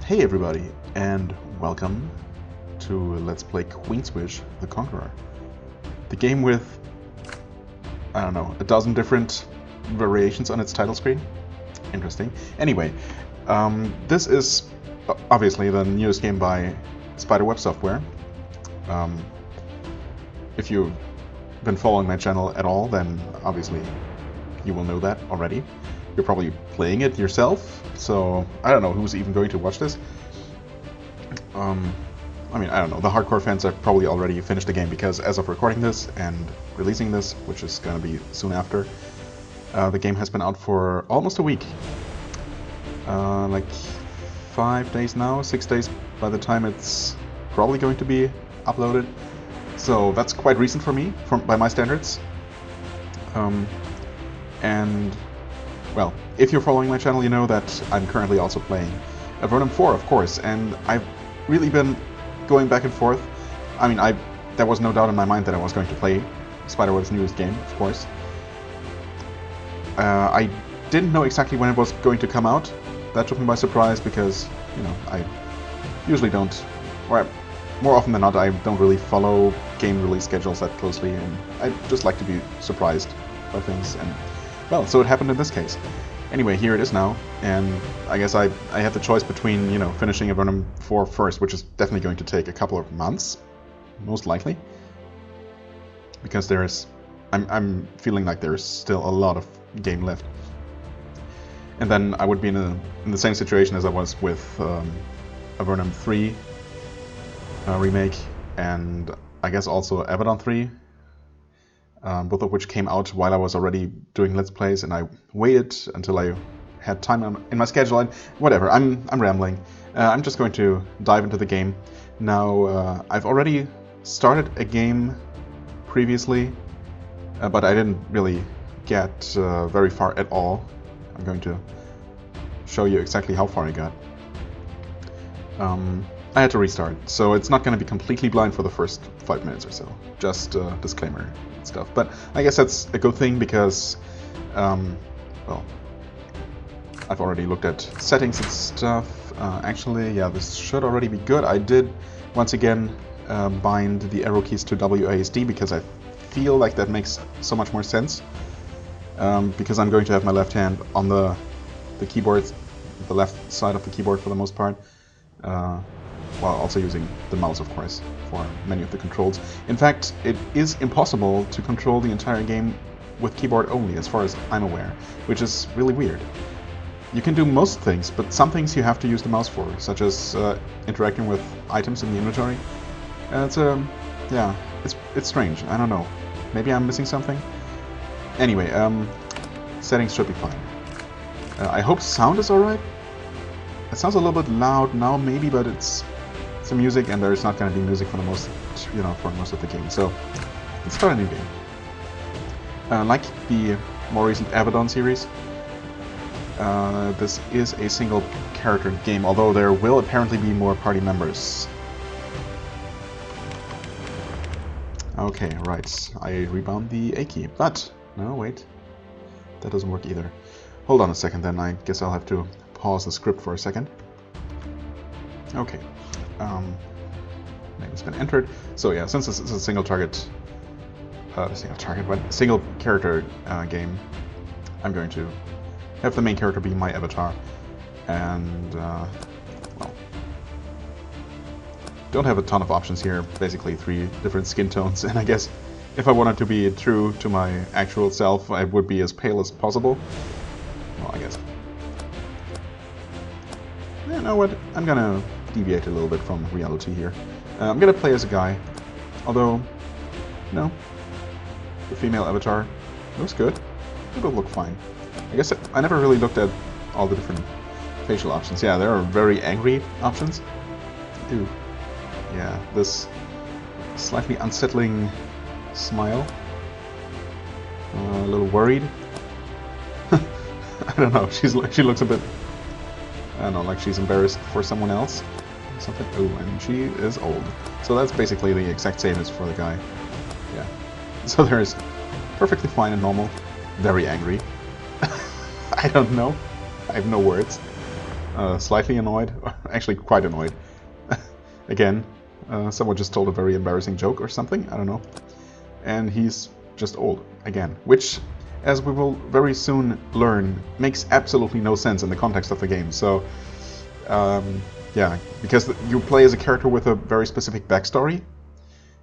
Hey everybody, and welcome to Let's Play Queenswitch, the Conqueror. The game with, I don't know, a dozen different variations on its title screen. Interesting. Anyway, this is obviously the newest game by Spiderweb Software. If you've been following my channel at all, then obviously you will know that already. You're probably playing it yourself, so I don't know who's even going to watch this. I mean, I don't know, the hardcore fans have probably already finished the game, because as of recording this and releasing this, which is gonna be soon after, the game has been out for almost a week. Like 5 days now, 6 days by the time it's probably going to be uploaded. So that's quite recent for me, by my standards. And well, if you're following my channel, you know that I'm currently also playing Avernum 4, of course, and I've really been going back and forth. I mean, there was no doubt in my mind that I was going to play Spiderweb's newest game, of course. I didn't know exactly when it was going to come out. That took me by surprise because, you know, I usually don't, or more often than not, I don't really follow game release schedules that closely, and I just like to be surprised by things, and well, so it happened in this case. Anyway, here it is now, and I guess I had the choice between, you know, finishing Avernum 4 first, which is definitely going to take a couple of months, most likely, because I'm feeling like there's still a lot of game left. And then I would be in the same situation as I was with Avernum 3 remake, and I guess also Abaddon 3. Both of which came out while I was already doing Let's Plays, and I waited until I had time in my schedule, and whatever, I'm rambling. I'm just going to dive into the game. Now, I've already started a game previously, but I didn't really get very far at all. I'm going to show you exactly how far I got. I had to restart, so it's not going to be completely blind for the first 5 minutes or so. Just disclaimer stuff. But I guess that's a good thing because, well, I've already looked at settings and stuff. Actually, yeah, this should already be good. I did, once again, bind the arrow keys to WASD because I feel like that makes so much more sense. Because I'm going to have my left hand on the keyboard, the left side of the keyboard for the most part. While also using the mouse, of course, for many of the controls. In fact, it is impossible to control the entire game with keyboard only, as far as I'm aware, which is really weird. You can do most things, but some things you have to use the mouse for, such as interacting with items in the inventory. Yeah, it's strange. I don't know. Maybe I'm missing something? Anyway, settings should be fine. I hope sound is alright. It sounds a little bit loud now, maybe, but it's some music, and there's not going to be music for the most, for most of the game. So let's start a new game. Like the more recent Abaddon series, this is a single-character game, although there will apparently be more party members. Okay, right. I rebound the A key, but no, wait, that doesn't work either. Hold on a second, then. I guess I'll have to pause the script for a second. Okay. Name has been entered. So yeah, since this is a single character game, I'm going to have the main character be my avatar, and well, don't have a ton of options here. Basically 3 different skin tones, and I guess if I wanted to be true to my actual self, I would be as pale as possible. Well, I guess. You know what? I'm gonna deviate a little bit from reality here. I'm gonna play as a guy, although, no, the female avatar looks good. It'll look fine. I guess I never really looked at all the different facial options. Yeah, there are very angry options. Ooh, yeah, this slightly unsettling smile. A little worried. I don't know. She looks a bit, I don't know, like she's embarrassed for someone else. Something. Oh, and she is old. So that's basically the exact same as for the guy. Yeah. So there's perfectly fine and normal, very angry. I don't know. I have no words. slightly annoyed, actually quite annoyed. Again, someone just told a very embarrassing joke or something, I don't know. And he's just old, again, which, as we will very soon learn, makes absolutely no sense in the context of the game. So, yeah, because you play as a character with a very specific backstory,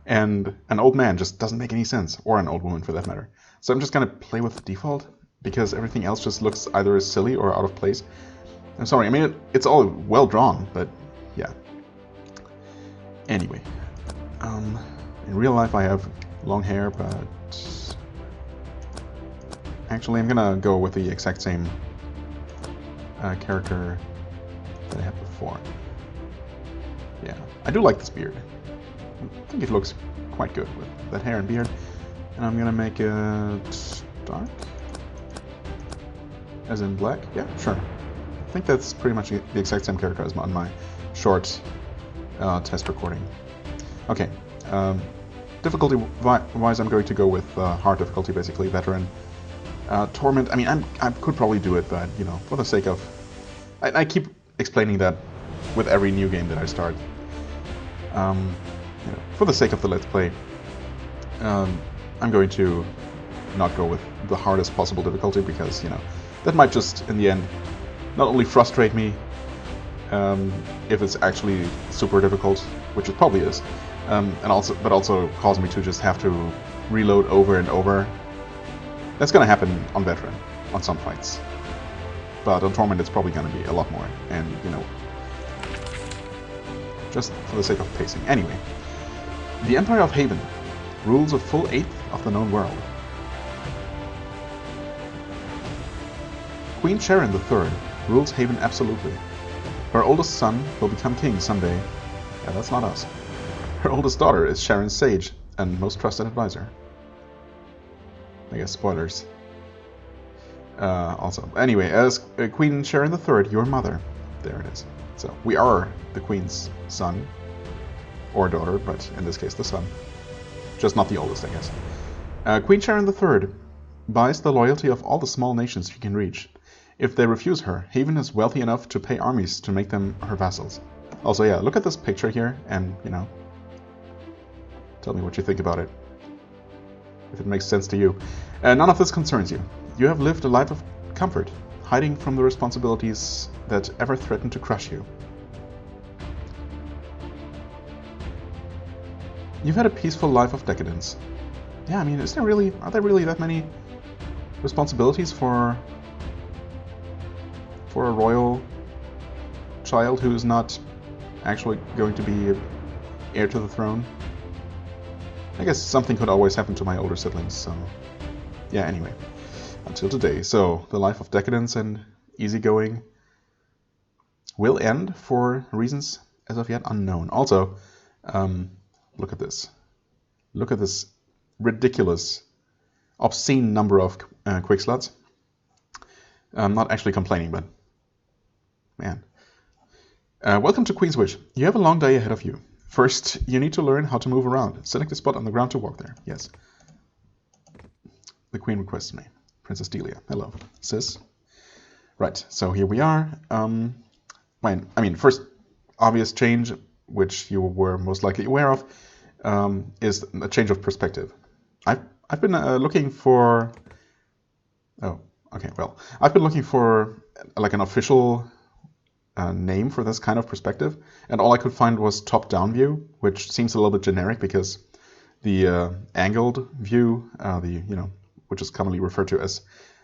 and an old man just doesn't make any sense, or an old woman for that matter. So I'm just gonna play with the default, because everything else just looks either silly or out of place. I'm sorry, I mean, it's all well drawn, but yeah. Anyway, in real life I have long hair, but actually I'm gonna go with the exact same character that I had before. Yeah, I do like this beard. I think it looks quite good with that hair and beard. And I'm gonna make it dark. As in black? Yeah, sure. I think that's pretty much the exact same character as on my short test recording. Okay. Difficulty-wise, I'm going to go with hard difficulty, basically, veteran. Torment, I mean, I could probably do it, but, you know, for the sake of... I keep explaining that with every new game that I start. You know, for the sake of the Let's Play, I'm going to not go with the hardest possible difficulty, because, you know, that might just, in the end, not only frustrate me, if it's actually super difficult, which it probably is, but also cause me to just have to reload over and over. That's gonna happen on Veteran, on some fights. But on Torment it's probably gonna be a lot more, and, you know, just for the sake of pacing. Anyway, the Empire of Haven rules a full eighth of the known world. Queen Sharon III rules Haven absolutely. Her oldest son will become king someday. Yeah, that's not us. Her oldest daughter is Sharon's sage and most trusted advisor. I guess spoilers. Also, anyway, as Queen Sharon III, your mother. There it is. So, we are the Queen's son. Or daughter, but in this case the son. Just not the oldest, I guess. Queen Sharon III buys the loyalty of all the small nations she can reach. If they refuse her, Haven is wealthy enough to pay armies to make them her vassals. Also, yeah, look at this picture here, and, you know, tell me what you think about it. If it makes sense to you. None of this concerns you. You have lived a life of comfort, hiding from the responsibilities that ever threaten to crush you. You've had a peaceful life of decadence. Yeah, I mean, are there really that many responsibilities for a royal child who's not actually going to be heir to the throne? I guess something could always happen to my older siblings, so... Yeah, anyway. Until today. So, the life of decadence and easygoing will end for reasons as of yet unknown. Also, look at this. Look at this ridiculous, obscene number of quick slots. I'm not actually complaining, but... Man. Welcome to Queen's Wish. You have a long day ahead of you. First, you need to learn how to move around. Select a spot on the ground to walk there. Yes. The Queen requests me. Princess Delia. Hello. Sis. Right, so here we are. I mean, first obvious change, which you were most likely aware of, is a change of perspective. I've been looking for... Oh, okay, well. I've been looking for like an official... name for this kind of perspective, and all I could find was top-down view, which seems a little bit generic because the angled view, which is commonly referred to as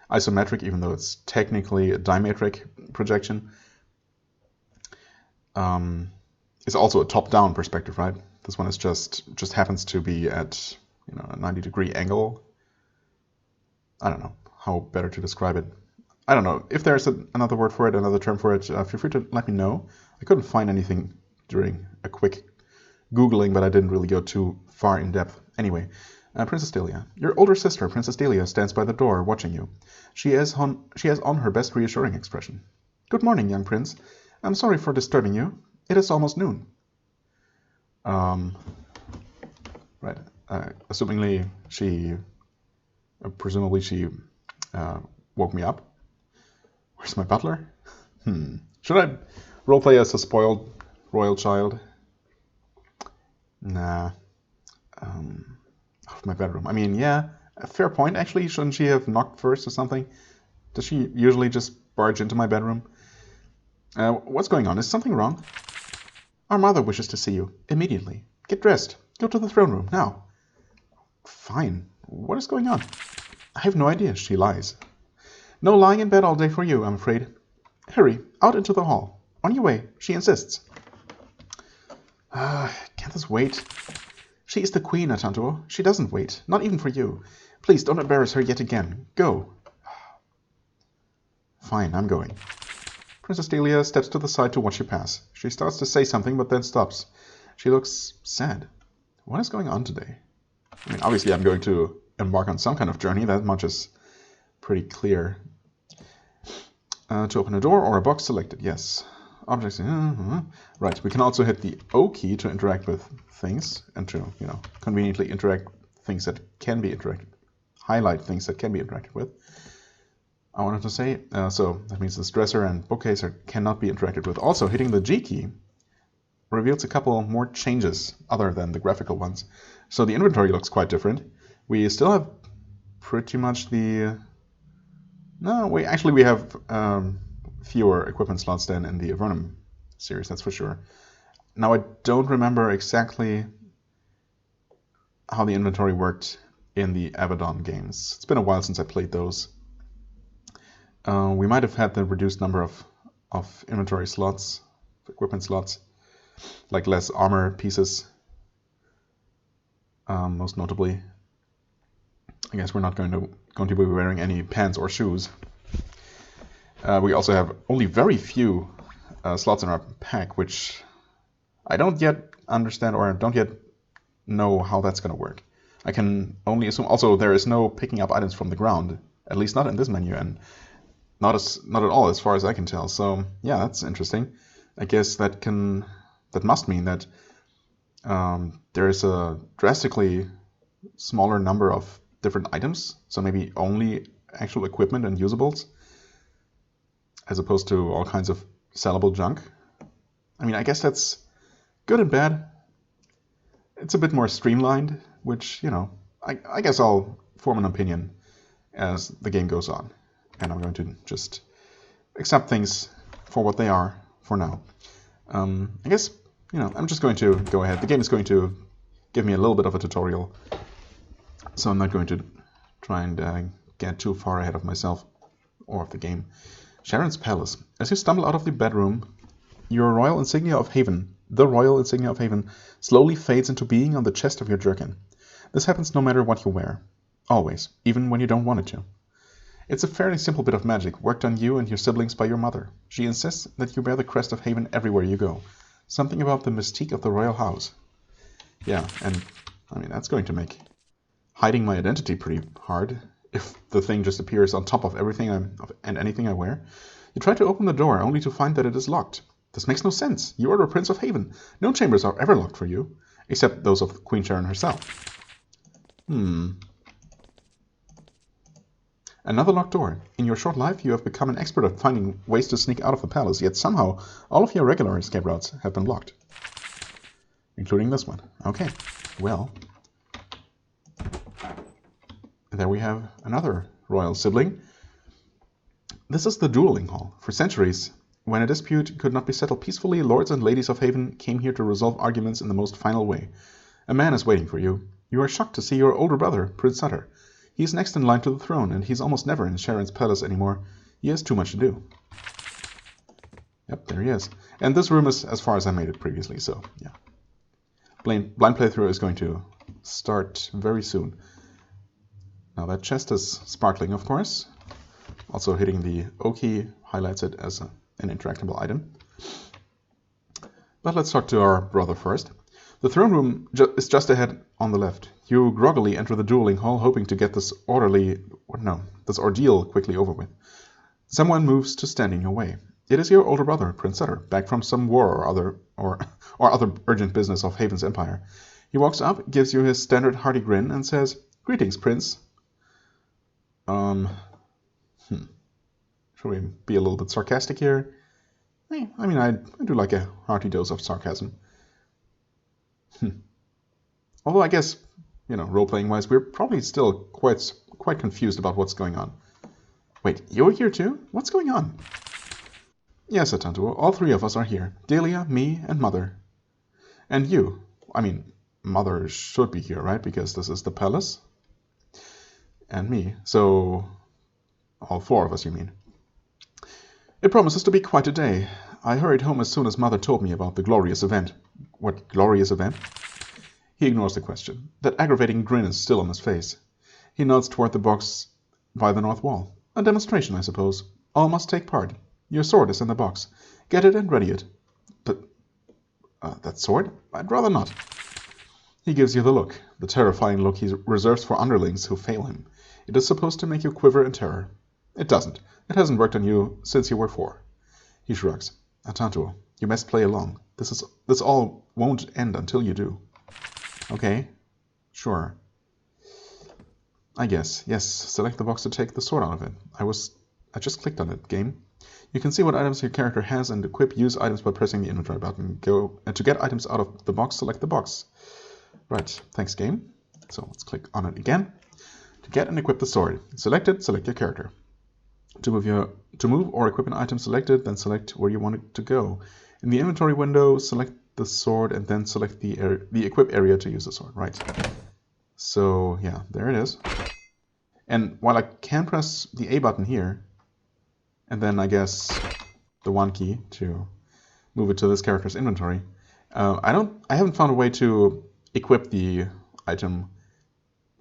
isometric, even though it's technically a dimetric projection, is also a top-down perspective, right? This one is just happens to be at a 90-degree angle. I don't know how better to describe it. I don't know. If there's another word for it, another term for it, feel free to let me know. I couldn't find anything during a quick Googling, but I didn't really go too far in depth. Anyway, Princess Delia. Your older sister, Princess Delia, stands by the door, watching you. She has on her best reassuring expression. Good morning, young prince. I'm sorry for disturbing you. It is almost noon. Right. Presumably she woke me up. Where's my butler? Should I roleplay as a spoiled royal child? Nah. Off my bedroom. I mean, yeah, a fair point, actually. Shouldn't she have knocked first or something? Does she usually just barge into my bedroom? What's going on? Is something wrong? Our mother wishes to see you. Immediately. Get dressed. Go to the throne room, now. Fine. What is going on? I have no idea, she lies. No lying in bed all day for you, I'm afraid. Hurry, out into the hall. On your way, she insists. Can't this wait? She is the queen, Atantuo. She doesn't wait, not even for you. Please don't embarrass her yet again. Go. Fine, I'm going. Princess Delia steps to the side to watch you pass. She starts to say something, but then stops. She looks sad. What is going on today? I mean, obviously I'm going to embark on some kind of journey. That much is pretty clear. To open a door or a box selected, yes. Objects, right. We can also hit the O key to interact with things and to, conveniently interact things that can be interacted. Highlight things that can be interacted with. I wanted to say, so that means this dresser and bookcase cannot be interacted with. Also, hitting the G key reveals a couple more changes other than the graphical ones. So the inventory looks quite different. We still have pretty much the... No, we have fewer equipment slots than in the Avernum series, that's for sure. Now, I don't remember exactly how the inventory worked in the Abaddon games. It's been a while since I played those. We might have had the reduced number of inventory slots, equipment slots, like less armor pieces, most notably. I guess we're not going to be wearing any pants or shoes. We also have only very few slots in our pack, which I don't yet understand or don't yet know how that's going to work. I can only assume. Also, there is no picking up items from the ground, at least not in this menu, and not at all as far as I can tell. So yeah, that's interesting. I guess that must mean that there is a drastically smaller number of different items. So maybe only actual equipment and usables, as opposed to all kinds of sellable junk. I mean, I guess that's good and bad. It's a bit more streamlined, which, I guess I'll form an opinion as the game goes on. And I'm going to just accept things for what they are for now. I guess, I'm just going to go ahead. The game is going to give me a little bit of a tutorial, so I'm not going to try and get too far ahead of myself or of the game. Sharon's Palace. As you stumble out of the bedroom, your royal insignia of Haven, the royal insignia of Haven, slowly fades into being on the chest of your jerkin. This happens no matter what you wear. Always, even when you don't want it to. It's a fairly simple bit of magic, worked on you and your siblings by your mother. She insists that you bear the crest of Haven everywhere you go. Something about the mystique of the royal house. Yeah, and I mean, that's going to make hiding my identity pretty hard, if the thing just appears on top of everything and anything I wear. You try to open the door, only to find that it is locked. This makes no sense. You are the Prince of Haven. No chambers are ever locked for you, except those of Queen Sharon herself. Another locked door. In your short life, you have become an expert at finding ways to sneak out of the palace, yet somehow all of your regular escape routes have been blocked. Including this one. Okay, well. There we have another royal sibling. This is the dueling hall. For centuries, when a dispute could not be settled peacefully, lords and ladies of Haven came here to resolve arguments in the most final way. A man is waiting for you. You are shocked to see your older brother, Prince Sutter. He is next in line to the throne, and he's almost never in Sharon's palace anymore. He has too much to do. Yep, there he is. And this room is as far as I made it previously, so yeah. Blind playthrough is going to start very soon. Now that chest is sparkling, of course. Also hitting the O key highlights it as an interactable item. But let's talk to our brother first. The throne room is just ahead on the left. You groggily enter the dueling hall, hoping to get this ordeal quickly over with. Someone moves to stand in your way. It is your older brother, Prince Sutter, back from some war or other urgent business of Haven's empire. He walks up, gives you his standard hearty grin, and says, "Greetings, Prince." Should we be a little bit sarcastic here? I mean, I do like a hearty dose of sarcasm. Although I guess, role-playing wise, we're probably still quite confused about what's going on. Wait, you're here too? What's going on? Yes, Atantuo, all three of us are here. Delia, me, and Mother. And you. I mean, Mother should be here, right? Because this is the palace. And me. So, all four of us, you mean? It promises to be quite a day. I hurried home as soon as Mother told me about the glorious event. What glorious event? He ignores the question. That aggravating grin is still on his face. He nods toward the box by the north wall. A demonstration, I suppose. All must take part. Your sword is in the box. Get it and ready it. But, that sword? I'd rather not. He gives you the look, the terrifying look he reserves for underlings who fail him. It is supposed to make you quiver in terror. It doesn't. It hasn't worked on you since you were 4. He shrugs. Atantuo, you must play along. This all won't end until you do. Okay. Sure. I guess. Yes, select the box to take the sword out of it. I just clicked on it, game. You can see what items your character has and equip use items by pressing the inventory button. To get items out of the box, select the box. Right, thanks game. So let's click on it again. To get and equip the sword. Select it, select your character. To move or equip an item selected, then select where you want it to go. In the inventory window, select the sword and then select the equip area to use the sword. Right. So yeah, there it is. And while I can press the A button here, and then I guess the 1 key to move it to this character's inventory, I haven't found a way to equip the item,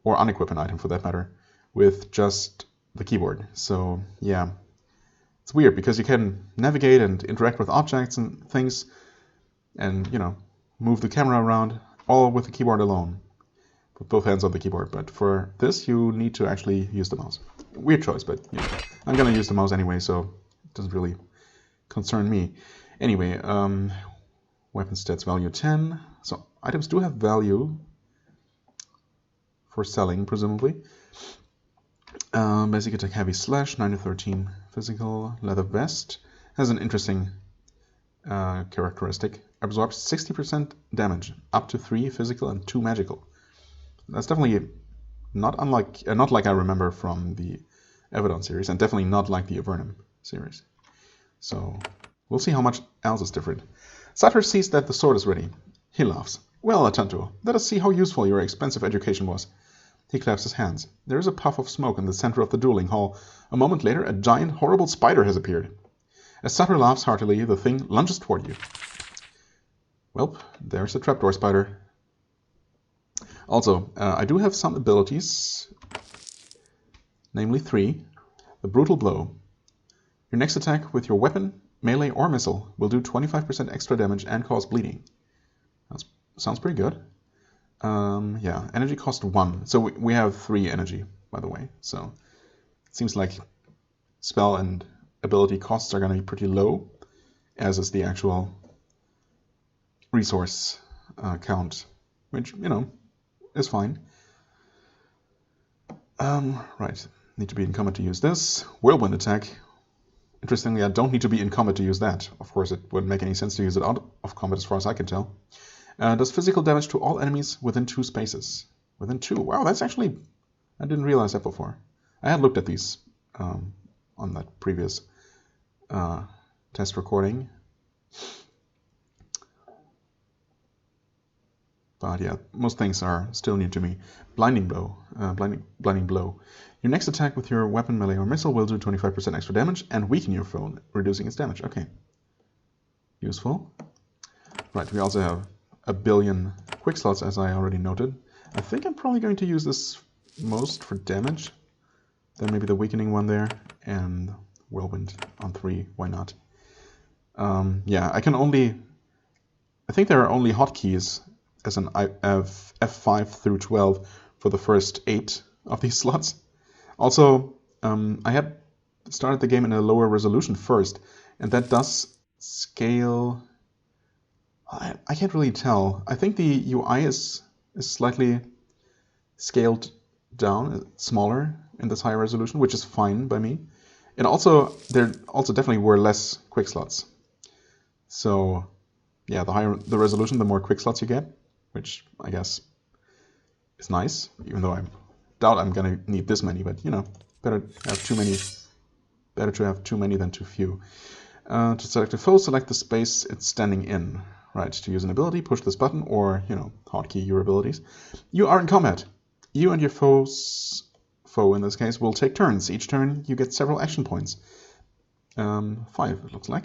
or unequip an item for that matter, with just the keyboard. So yeah, it's weird because you can navigate and interact with objects and things, and move the camera around all with the keyboard alone, with both hands on the keyboard. But for this, you need to actually use the mouse. Weird choice, but I'm gonna use the mouse anyway, so it doesn't really concern me. Anyway, weapon stats value 10. So items do have value for selling, presumably. Basic attack heavy slash, 9 to 13 physical. Leather vest has an interesting characteristic. Absorbs 60% damage, up to 3 physical and 2 magical. That's definitely not like I remember from the Avedon series, and definitely not like the Avernum series. So we'll see how much else is different. Sutter sees that the sword is ready. He laughs. Well, Atantuo, let us see how useful your expensive education was. He claps his hands. There is a puff of smoke in the center of the dueling hall. A moment later, a giant, horrible spider has appeared. As Sutter laughs heartily, the thing lunges toward you. Welp, there's the trapdoor spider. Also, I do have some abilities, namely 3. The Brutal Blow. Your next attack with your weapon, melee, or missile will do 25% extra damage and cause bleeding. That sounds pretty good. Yeah, energy cost 1. So we have 3 energy, by the way. So it seems like spell and ability costs are going to be pretty low, as is the actual resource count, which, is fine. Right, need to be in combat to use this. Whirlwind attack. Interestingly, I don't need to be in combat to use that. Of course, it wouldn't make any sense to use it out of combat as far as I can tell. Does physical damage to all enemies within 2 spaces. Within 2. Wow, that's actually... I didn't realize that before. I had looked at these on that previous test recording. But yeah, most things are still new to me. Blinding blow. Blinding blow. Your next attack with your weapon, melee, or missile will do 25% extra damage and weaken your foe, reducing its damage. Okay. Useful. Right, we also have a billion quick slots, as I already noted. I think I'm probably going to use this most for damage. Then maybe the weakening one there, and whirlwind on 3. Why not? Yeah, I think there are only hotkeys as an F5 through 12 for the first 8 of these slots. Also, I had started the game in a lower resolution first, and that does scale... I can't really tell. I think the UI is slightly scaled down, smaller in this higher resolution, which is fine by me. And also, there also definitely were less quick slots. So yeah, the higher the resolution, the more quick slots you get, which I guess is nice, even though I doubt I'm gonna need this many, but you know, better have too many than too few. To select a foe, select the space it's standing in. Right, to use an ability, push this button, or, you know, hotkey your abilities. You are in combat. You and your foe, in this case, will take turns. Each turn you get several action points. 5, it looks like.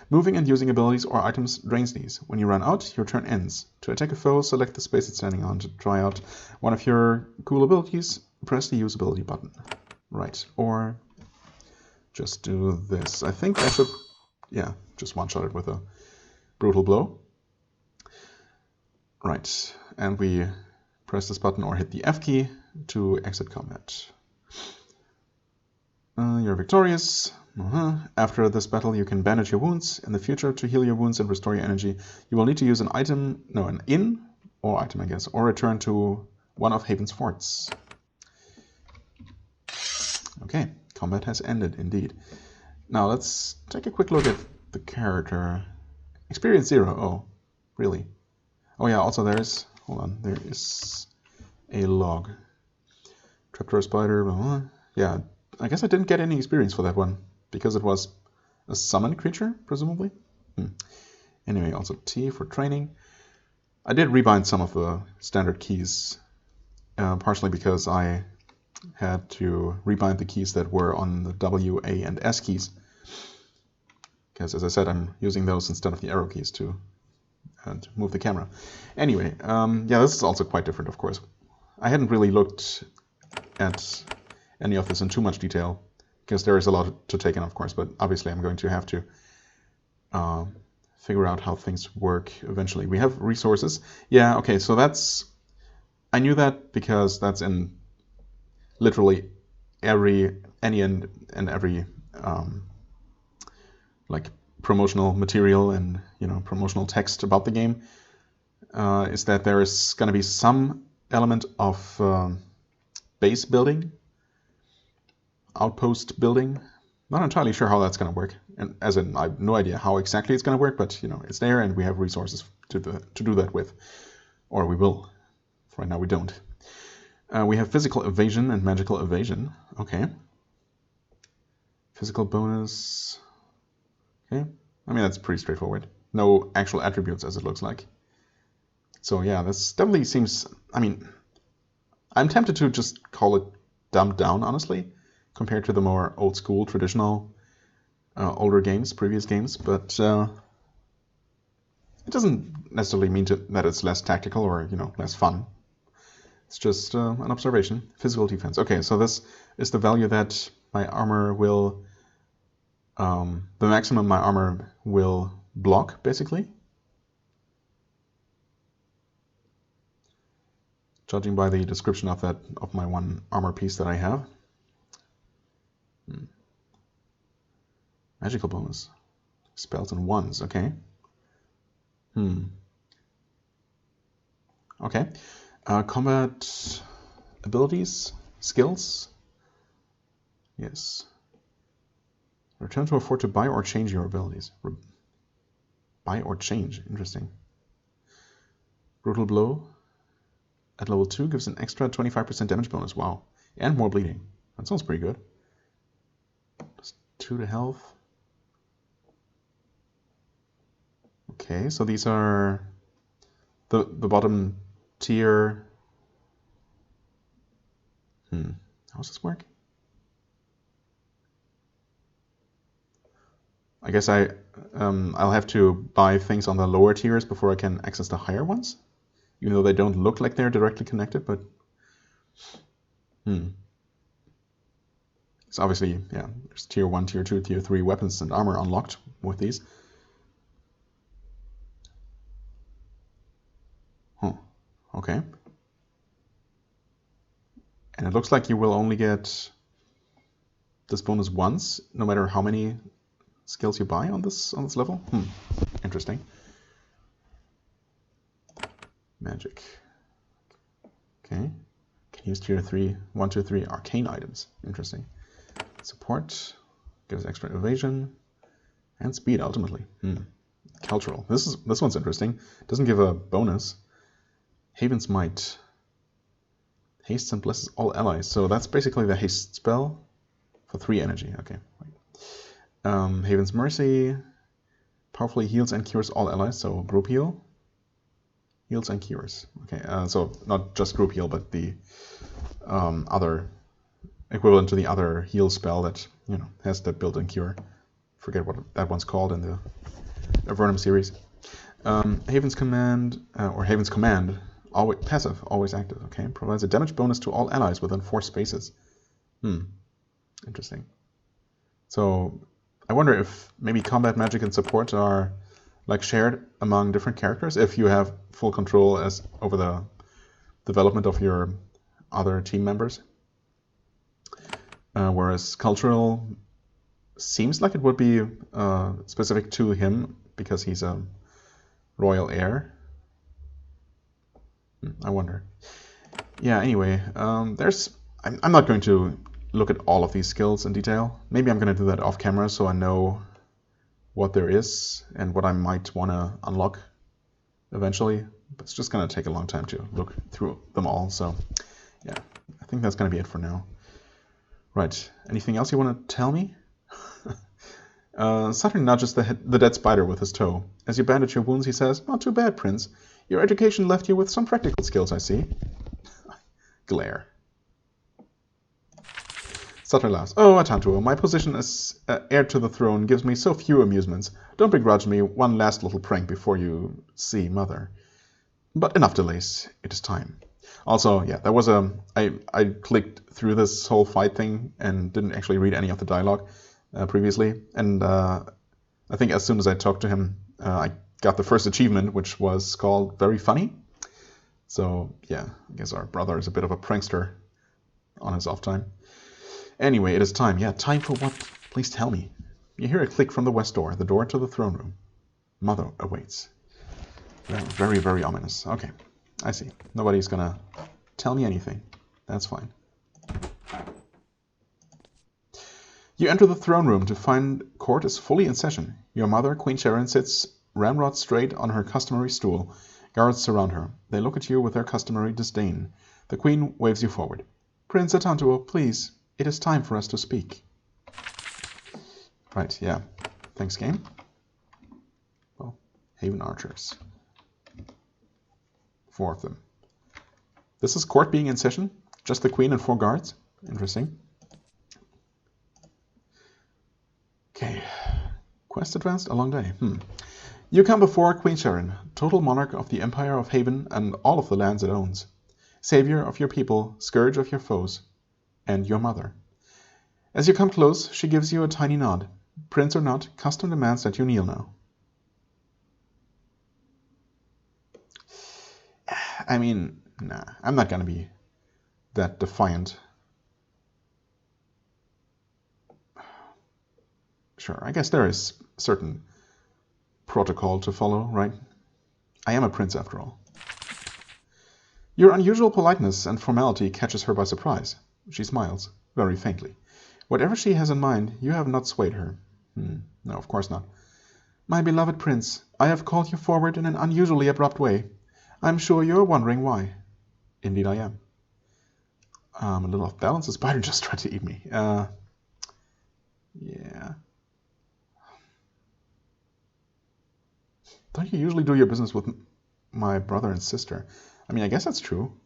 Moving and using abilities or items drains these. When you run out, your turn ends. To attack a foe, select the space it's standing on. To try out one of your cool abilities, press the use ability button. Right, or just do this. I think I should, yeah, just one-shot it with a brutal blow. Right, and we press this button or hit the F key to exit combat. You're victorious. After this battle, you can bandage your wounds. In the future, to heal your wounds and restore your energy, you will need to use an inn, or item, I guess, or return to one of Haven's forts. Okay, combat has ended, indeed. Now let's take a quick look at the character. Experience 0. Oh, really? Oh yeah, also there is a log. Trapdoor spider, yeah, I guess I didn't get any experience for that one, because it was a summoned creature, presumably? Anyway, also T for training. I did rebind some of the standard keys, partially because I had to rebind the keys that were on the W, A, and S keys. Because, as I said, I'm using those instead of the arrow keys to move the camera. Anyway, yeah, this is also quite different, of course. I hadn't really looked at any of this in too much detail, because there is a lot to take in, of course, but obviously I'm going to have to figure out how things work eventually. We have resources. Yeah, okay, so that's... I knew that because that's in literally any and every like promotional material and, you know, promotional text about the game, is that there is going to be some element of base building, outpost building. Not entirely sure how that's going to work, and as in I have no idea how exactly it's going to work, but you know, it's there and we have resources to do that with, or we will. Right now we don't. We have physical evasion and magical evasion. Okay. Physical bonus. Okay. I mean, that's pretty straightforward. No actual attributes, as it looks like. So yeah, this definitely seems... I mean, I'm tempted to just call it dumbed down, honestly, compared to the more old school, traditional, older games, previous games, but it doesn't necessarily mean that it's less tactical or, you know, less fun. It's just an observation. Physical defense. Okay, so this is the value that my armor will... the maximum my armor will block, basically. Judging by the description of my one armor piece that I have. Magical bonus. Spells and ones, okay. Okay. Combat abilities, skills. Yes. Return to a fort to buy or change your abilities. Buy or change, interesting. Brutal blow at level 2 gives an extra 25% damage bonus. Wow. And more bleeding. That sounds pretty good. Just 2 to health. Okay, so these are the bottom tier. How does this work? I guess I'll have to buy things on the lower tiers before I can access the higher ones, even though they don't look like they're directly connected. But it's obviously, yeah, there's tier 1, tier 2, tier 3 weapons and armor unlocked with these. Okay. And it looks like you will only get this bonus once, no matter how many skills you buy on this level. Interesting. Magic. Okay. Can use tier 3, 1, 2, 3 arcane items. Interesting. Support gives extra evasion and speed ultimately. cultural. This one's interesting. Doesn't give a bonus. Haven's Might. Hastes and blesses all allies. So that's basically the haste spell for 3 energy. Okay. Haven's Mercy. Powerfully heals and cures all allies. So group heal. Heals and cures. Okay. So not just group heal, but the other equivalent to the other heal spell that has the built-in cure. Forget what that one's called in the Avernum series. Haven's Command or Haven's Command. Always passive, always active. Okay, provides a damage bonus to all allies within 4 spaces. Interesting. So I wonder if maybe combat magic and support are like shared among different characters. If you have full control over the development of your other team members, whereas cultural seems like it would be specific to him because he's a royal heir. I wonder. Yeah, anyway, I'm not going to look at all of these skills in detail. Maybe I'm going to do that off camera so I know what there is and what I might want to unlock eventually. But it's just going to take a long time to look through them all. So, yeah, I think that's going to be it for now. Right, anything else you want to tell me? Saturn nudges the dead spider with his toe. As you bandage your wounds, he says, "Not too bad, Prince. Your education left you with some practical skills, I see." Glare. Sutter laughs. "Oh, Atantuo, my position as heir to the throne gives me so few amusements. Don't begrudge me one last little prank before you see Mother. But enough delays. It is time." Also, yeah, there was I clicked through this whole fight thing and didn't actually read any of the dialogue previously. And I think as soon as I talked to him, I got the first achievement, which was called Very Funny. So, yeah, I guess our brother is a bit of a prankster on his off time. Anyway, it is time. Yeah, time for what? Please tell me. You hear a click from the west door, the door to the throne room. Mother awaits. Very, very ominous. Okay, I see. Nobody's gonna tell me anything. That's fine. You enter the throne room to find court is fully in session. Your mother, Queen Sharon, sits ramrod straight on her customary stool. Guards surround her. They look at you with their customary disdain. The Queen waves you forward. "Prince Atantuo, please. It is time for us to speak." Right, yeah. Thanks, game. Well, Haven Archers. 4 of them. This is court being in session? Just the Queen and 4 guards? Interesting. Okay. Quest advanced, a long day. You come before Queen Sharon, total monarch of the Empire of Haven and all of the lands it owns. Savior of your people, scourge of your foes, and your mother. As you come close, she gives you a tiny nod. Prince or not, custom demands that you kneel now. I mean, nah, I'm not gonna be that defiant. Sure, I guess there is certain protocol to follow, right? I am a prince after all. Your unusual politeness and formality catches her by surprise. She smiles, very faintly. Whatever she has in mind, you have not swayed her. No, of course not. "My beloved prince, I have called you forward in an unusually abrupt way. I'm sure you're wondering why." Indeed I am. I'm a little off balance. The spider just tried to eat me. Yeah. Don't you usually do your business with my brother and sister? I mean, I guess that's true.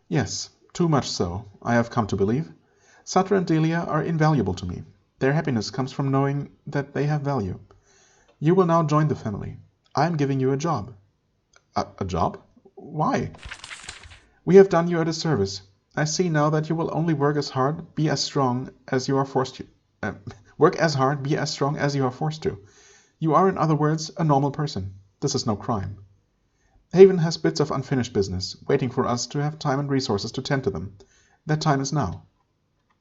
Yes, too much so, I have come to believe. Satra and Delia are invaluable to me. Their happiness comes from knowing that they have value. You will now join the family. I am giving you a job. A job? Why? We have done you a disservice. I see now that you will only work as hard, be as strong as you are forced to. Work as hard, be as strong as you are forced to. You are, in other words, a normal person. This is no crime. Haven has bits of unfinished business, waiting for us to have time and resources to tend to them. That time is now.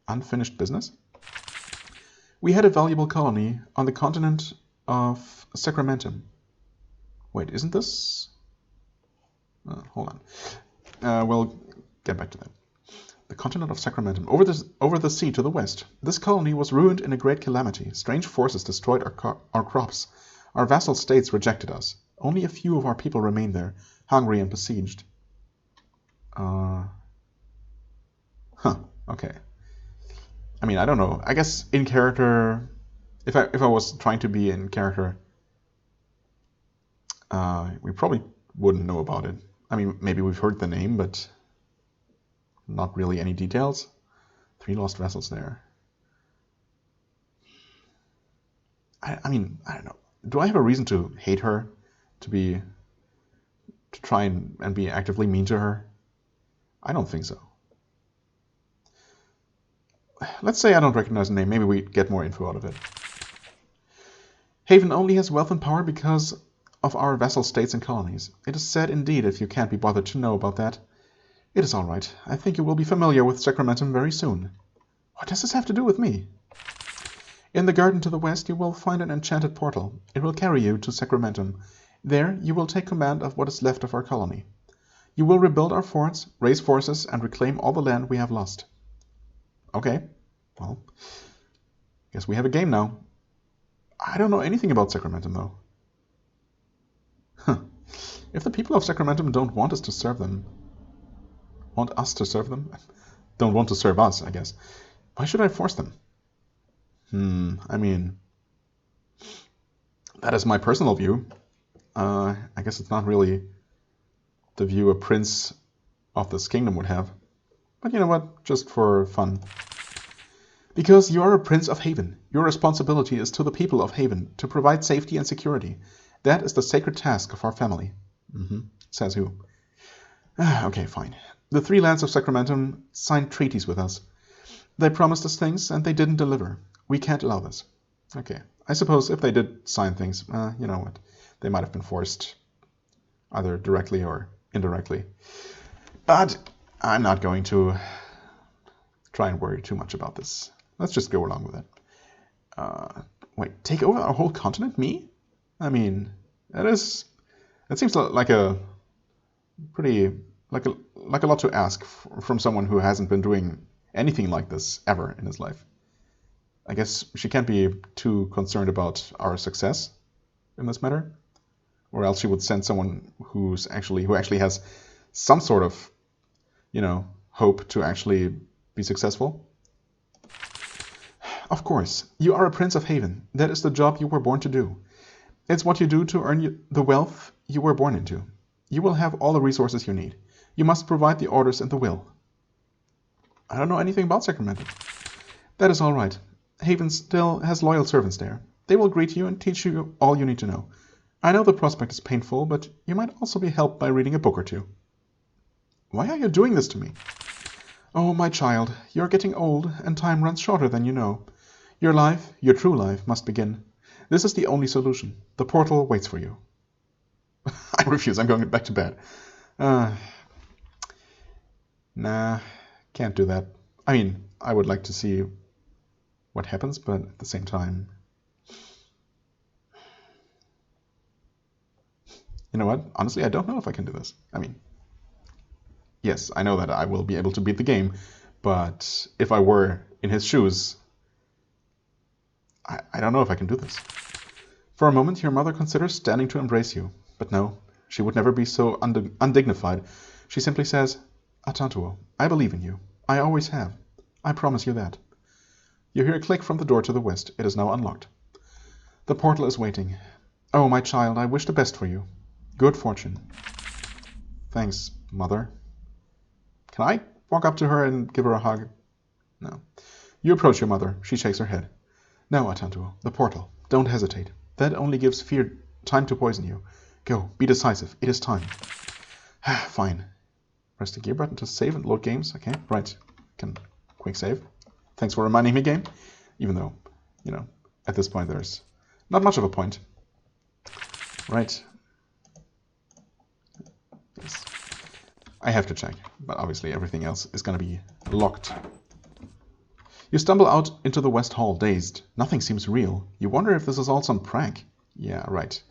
Unfinished business? We had a valuable colony on the continent of Sacramentum. Wait, isn't this... hold on. We'll get back to that. The continent of Sacramentum, over the sea to the west. This colony was ruined in a great calamity. Strange forces destroyed our crops. Our vassal states rejected us. Only a few of our people remained there, hungry and besieged. Okay. I mean, I don't know. I guess in character, if I was trying to be in character, we probably wouldn't know about it. I mean, maybe we've heard the name, but not really any details. 3 lost vessels there. I mean, I don't know. Do I have a reason to hate her? To try and be actively mean to her? I don't think so. Let's say I don't recognize the name. Maybe we get more info out of it. Haven only has wealth and power because of our vassal states and colonies. It is sad indeed if you can't be bothered to know about that. It is all right. I think you will be familiar with Sacramentum very soon. What does this have to do with me? In the garden to the west you will find an enchanted portal. It will carry you to Sacramentum. There you will take command of what is left of our colony. You will rebuild our forts, raise forces, and reclaim all the land we have lost. Okay, well, guess we have a game now. I don't know anything about Sacramentum, though. If the people of Sacramentum don't want us to serve them... Don't want to serve us, I guess. Why should I force them? I mean... That is my personal view. I guess it's not really the view a prince of this kingdom would have. But you know what? Just for fun. Because you are a prince of Haven. Your responsibility is to the people of Haven to provide safety and security. That is the sacred task of our family. Says who? Okay, fine. The 3 lands of Sacramentum signed treaties with us. They promised us things, and they didn't deliver. We can't allow this. Okay. I suppose if they did sign things, you know what? They might have been forced, either directly or indirectly. But I'm not going to try and worry too much about this. Let's just go along with it. Wait, take over our whole continent? Me? I mean, it seems like a pretty... Like a lot to ask from someone who hasn't been doing anything like this ever in his life. I guess she can't be too concerned about our success in this matter, or else she would send someone who actually has some sort of, hope to actually be successful. Of course, you are a Prince of Haven. That is the job you were born to do. It's what you do to earn the wealth you were born into. You will have all the resources you need. You must provide the orders and the will. I don't know anything about Sacramento. That is all right. Haven still has loyal servants there. They will greet you and teach you all you need to know. I know the prospect is painful, but you might also be helped by reading a book or two. Why are you doing this to me? Oh, my child, you're getting old, and time runs shorter than you know. Your life, your true life, must begin. This is the only solution. The portal waits for you. I refuse. I'm going back to bed. Nah, can't do that. I mean, I would like to see what happens, but at the same time... You know what? Honestly, I don't know if I can do this. I mean, yes, I know that I will be able to beat the game, but if I were in his shoes, I don't know if I can do this. For a moment, your mother considers standing to embrace you, but no, she would never be so undignified. She simply says, Atantuo, I believe in you. I always have. I promise you that. You hear a click from the door to the west. It is now unlocked. The portal is waiting. Oh, my child, I wish the best for you. Good fortune. Thanks, Mother. Can I walk up to her and give her a hug? No. You approach your mother. She shakes her head. No, Atantuo, the portal. Don't hesitate. That only gives fear time to poison you. Go, be decisive. It is time. Fine. Press the gear button to save and load games. Okay, right. Can quick save. Thanks for reminding me, game. Even though, at this point there's not much of a point. Right. Yes. I have to check, but obviously everything else is going to be locked. You stumble out into the West Hall, dazed. Nothing seems real. You wonder if this is all some prank. Yeah, right.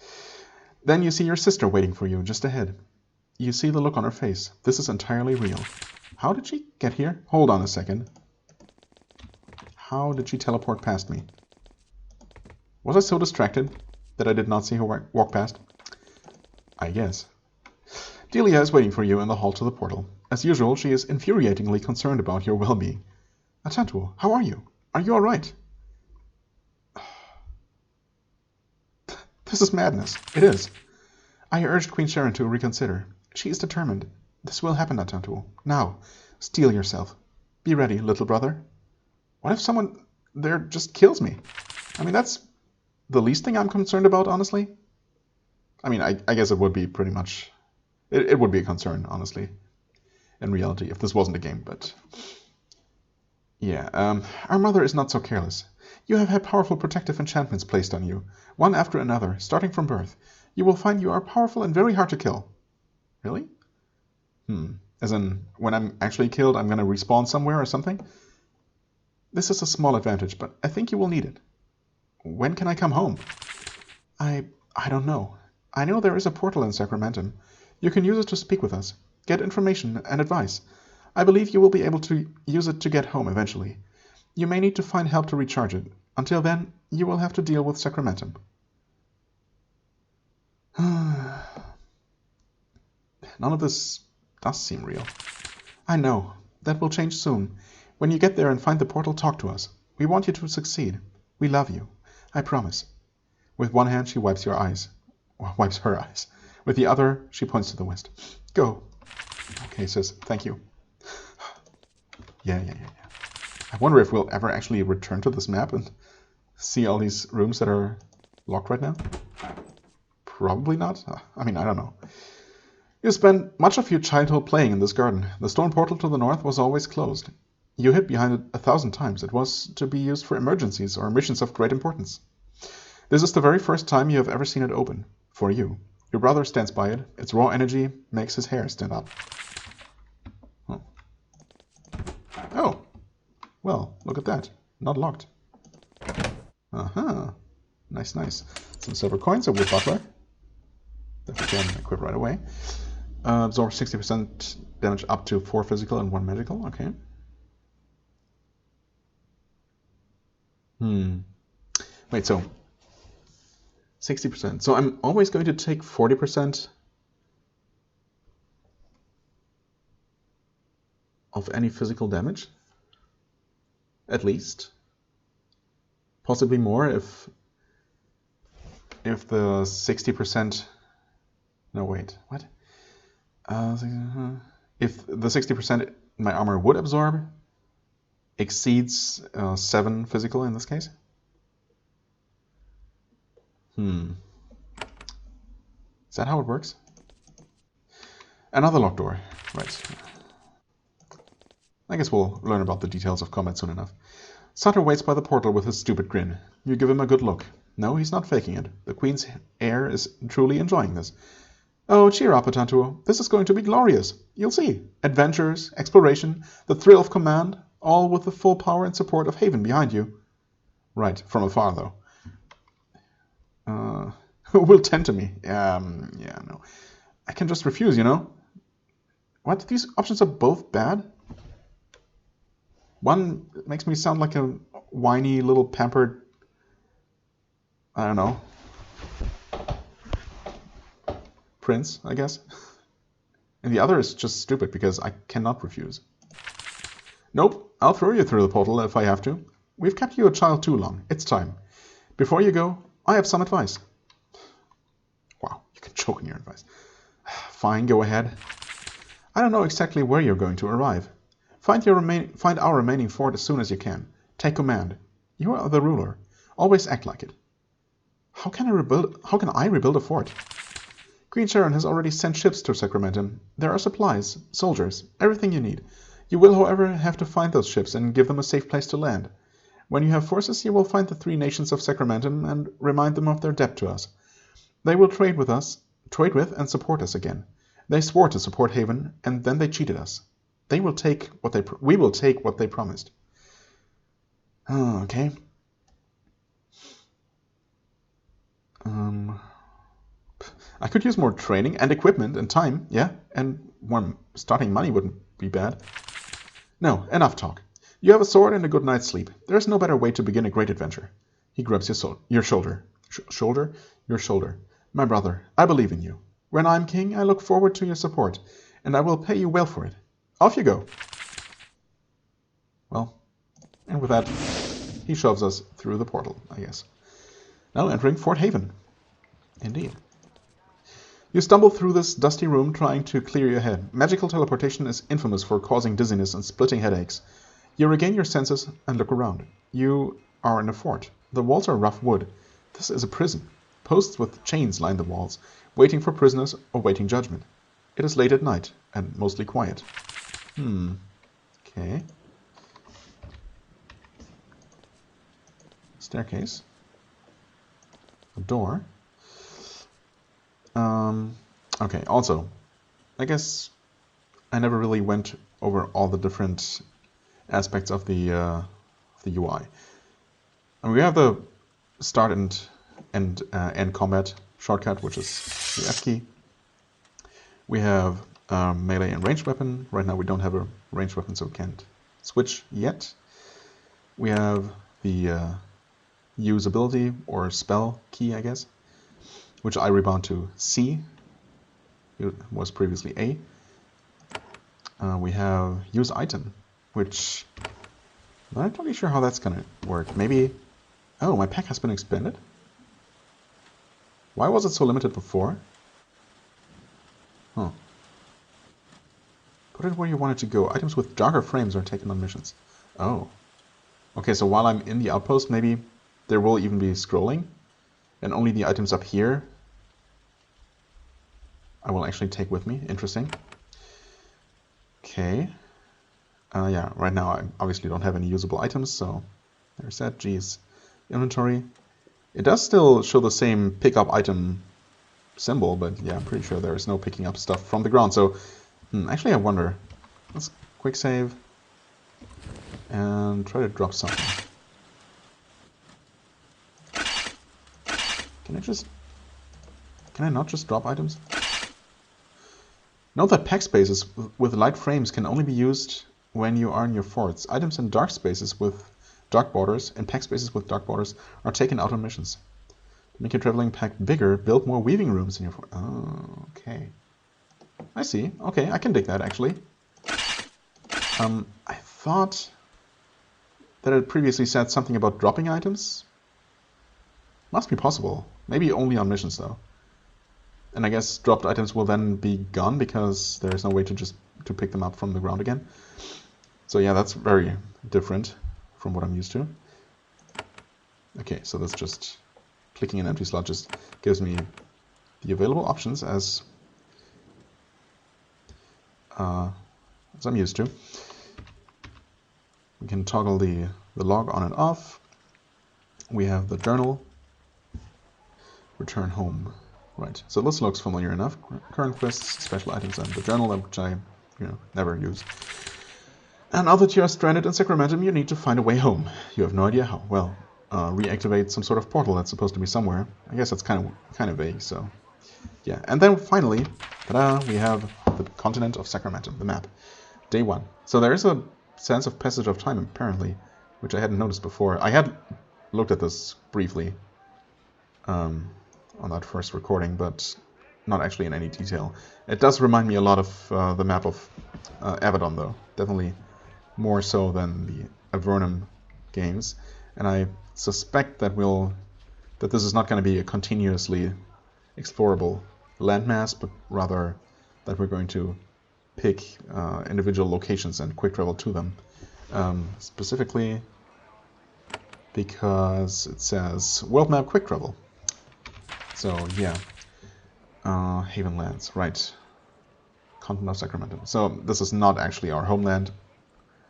Then you see your sister waiting for you just ahead. You see the look on her face. This is entirely real. How did she get here? Hold on a second. How did she teleport past me? Was I so distracted that I did not see her walk past? I guess. Delia is waiting for you in the hall to the portal. As usual, she is infuriatingly concerned about your well-being. Atantuo, how are you? Are you alright? This is madness. It is. I urged Queen Sharon to reconsider. She is determined. This will happen, Atantuo. Now, steel yourself. Be ready, little brother. What if someone there just kills me? I mean, that's the least thing I'm concerned about, honestly. I mean, I guess it would be pretty much... It would be a concern, honestly, in reality, if this wasn't a game, but... Yeah, our mother is not so careless. You have had powerful protective enchantments placed on you, one after another, starting from birth. You will find you are powerful and very hard to kill. Really? As in, when I'm actually killed, I'm going to respawn somewhere or something? This is a small advantage, but I think you will need it. When can I come home? I don't know. I know there is a portal in Sacramentum. You can use it to speak with us, get information and advice. I believe you will be able to use it to get home eventually. You may need to find help to recharge it. Until then, you will have to deal with Sacramentum. None of this does seem real. I know. That will change soon. When you get there and find the portal, talk to us. We want you to succeed. We love you. I promise. With one hand, she wipes her eyes. With the other, she points to the west. Go. Okay, sis. Thank you. Yeah. I wonder if we'll ever actually return to this map and see all these rooms that are locked right now. Probably not. I mean, I don't know. You spent much of your childhood playing in this garden. The stone portal to the north was always closed. You hid behind it 1,000 times. It was to be used for emergencies or missions of great importance. This is the very first time you have ever seen it open. For you. Your brother stands by it. Its raw energy makes his hair stand up. Oh. Well, look at that. Not locked. Nice. Some silver coins, a wood butler. That we can equip right away. Absorb 60% damage up to 4 physical and 1 magical. Okay. Wait, so 60%. So I'm always going to take 40% of any physical damage? At least. Possibly more if the 60%... No, wait. What? If the 60% my armor would absorb exceeds 7 physical in this case? Is that how it works? Another locked door. Right. I guess we'll learn about the details of combat soon enough. Sutter waits by the portal with his stupid grin. You give him a good look. No, he's not faking it. The Queen's heir is truly enjoying this. Oh, cheer up, Atantuo. This is going to be glorious. You'll see. Adventures, exploration, the thrill of command, all with the full power and support of Haven behind you. Right, from afar, though. Who will tend to me? Yeah, no. I can just refuse, you know? What? These options are both bad? One makes me sound like a whiny little pampered... I don't know. Prince, I guess. And the other is just stupid because I cannot refuse. Nope, I'll throw you through the portal if I have to. We've kept you a child too long. It's time. Before you go, I have some advice. Wow, you can choke in your advice. Fine, go ahead. I don't know exactly where you're going to arrive. Find our remaining fort as soon as you can. Take command. You are the ruler. Always act like it. How can I rebuild a fort? Queen Sharon has already sent ships to Sacramentum. There are supplies, soldiers, everything you need. You will, however, have to find those ships and give them a safe place to land. When you have forces, you will find the 3 nations of Sacramentum and remind them of their debt to us. They will trade with and support us again. They swore to support Haven, and then they cheated us. We will take what they promised. Oh, okay. I could use more training and equipment and time, yeah, and more starting money wouldn't be bad. No, enough talk. You have a sword and a good night's sleep. There's no better way to begin a great adventure. He grabs your shoulder. Shoulder? Your shoulder. My brother, I believe in you. When I'm king, I look forward to your support, and I will pay you well for it. Off you go. Well, and with that, he shoves us through the portal, I guess. Now entering Fort Haven. Indeed. You stumble through this dusty room trying to clear your head. Magical teleportation is infamous for causing dizziness and splitting headaches. You regain your senses and look around. You are in a fort. The walls are rough wood. This is a prison. Posts with chains line the walls, waiting for prisoners awaiting judgment. It is late at night and mostly quiet. Okay. Staircase. A door. Okay, also, I guess I never really went over all the different aspects of the UI. And we have the start and end combat shortcut, which is the F key. We have melee and ranged weapon. Right now we don't have a ranged weapon, so we can't switch yet. We have the use ability or spell key, I guess, which I rebound to C. It was previously A. We have use item, which I'm not totally sure how that's going to work. Maybe... Oh, my pack has been expanded? Why was it so limited before? Huh. Put it where you want it to go. Items with darker frames are taken on missions. Oh. Okay, so while I'm in the outpost, maybe there will even be scrolling, and only the items up here I will actually take with me. Interesting. Okay. Yeah, right now I obviously don't have any usable items, so there's that. Geez. Inventory. It does still show the same pick up item symbol, but yeah, I'm pretty sure there is no picking up stuff from the ground. So, actually I wonder. Let's quick save and try to drop something. Can I not just drop items? Note that pack spaces with light frames can only be used when you are in your forts. Items in dark spaces with dark borders and pack spaces with dark borders are taken out on missions. To make your traveling pack bigger, build more weaving rooms in your fort. Oh, okay. I see. Okay, I can dig that, actually. I thought that it previously said something about dropping items. Must be possible. Maybe only on missions, though. And I guess dropped items will then be gone because there is no way to pick them up from the ground again. So yeah, that's very different from what I'm used to. Okay, so that's just clicking an empty slot just gives me the available options as I'm used to. We can toggle the log on and off. We have the journal. Return home. Right, so this looks familiar enough. Current quests, special items, and the journal, which I, never use. And now that you are stranded in Sacramento, you need to find a way home. You have no idea how. Well, reactivate some sort of portal that's supposed to be somewhere. I guess that's kind of vague, so... Yeah, and then finally, ta-da, we have the continent of Sacramento, the map. Day 1. So there is a sense of passage of time, apparently, which I hadn't noticed before. I had looked at this briefly. On that first recording, but not actually in any detail. It does remind me a lot of the map of Abaddon, though. Definitely more so than the Avernum games. And I suspect that this is not going to be a continuously explorable landmass, but rather that we're going to pick individual locations and quick travel to them. Specifically because it says world map quick travel. So yeah, Haven lands, right? Continent of Sacramento. So this is not actually our homeland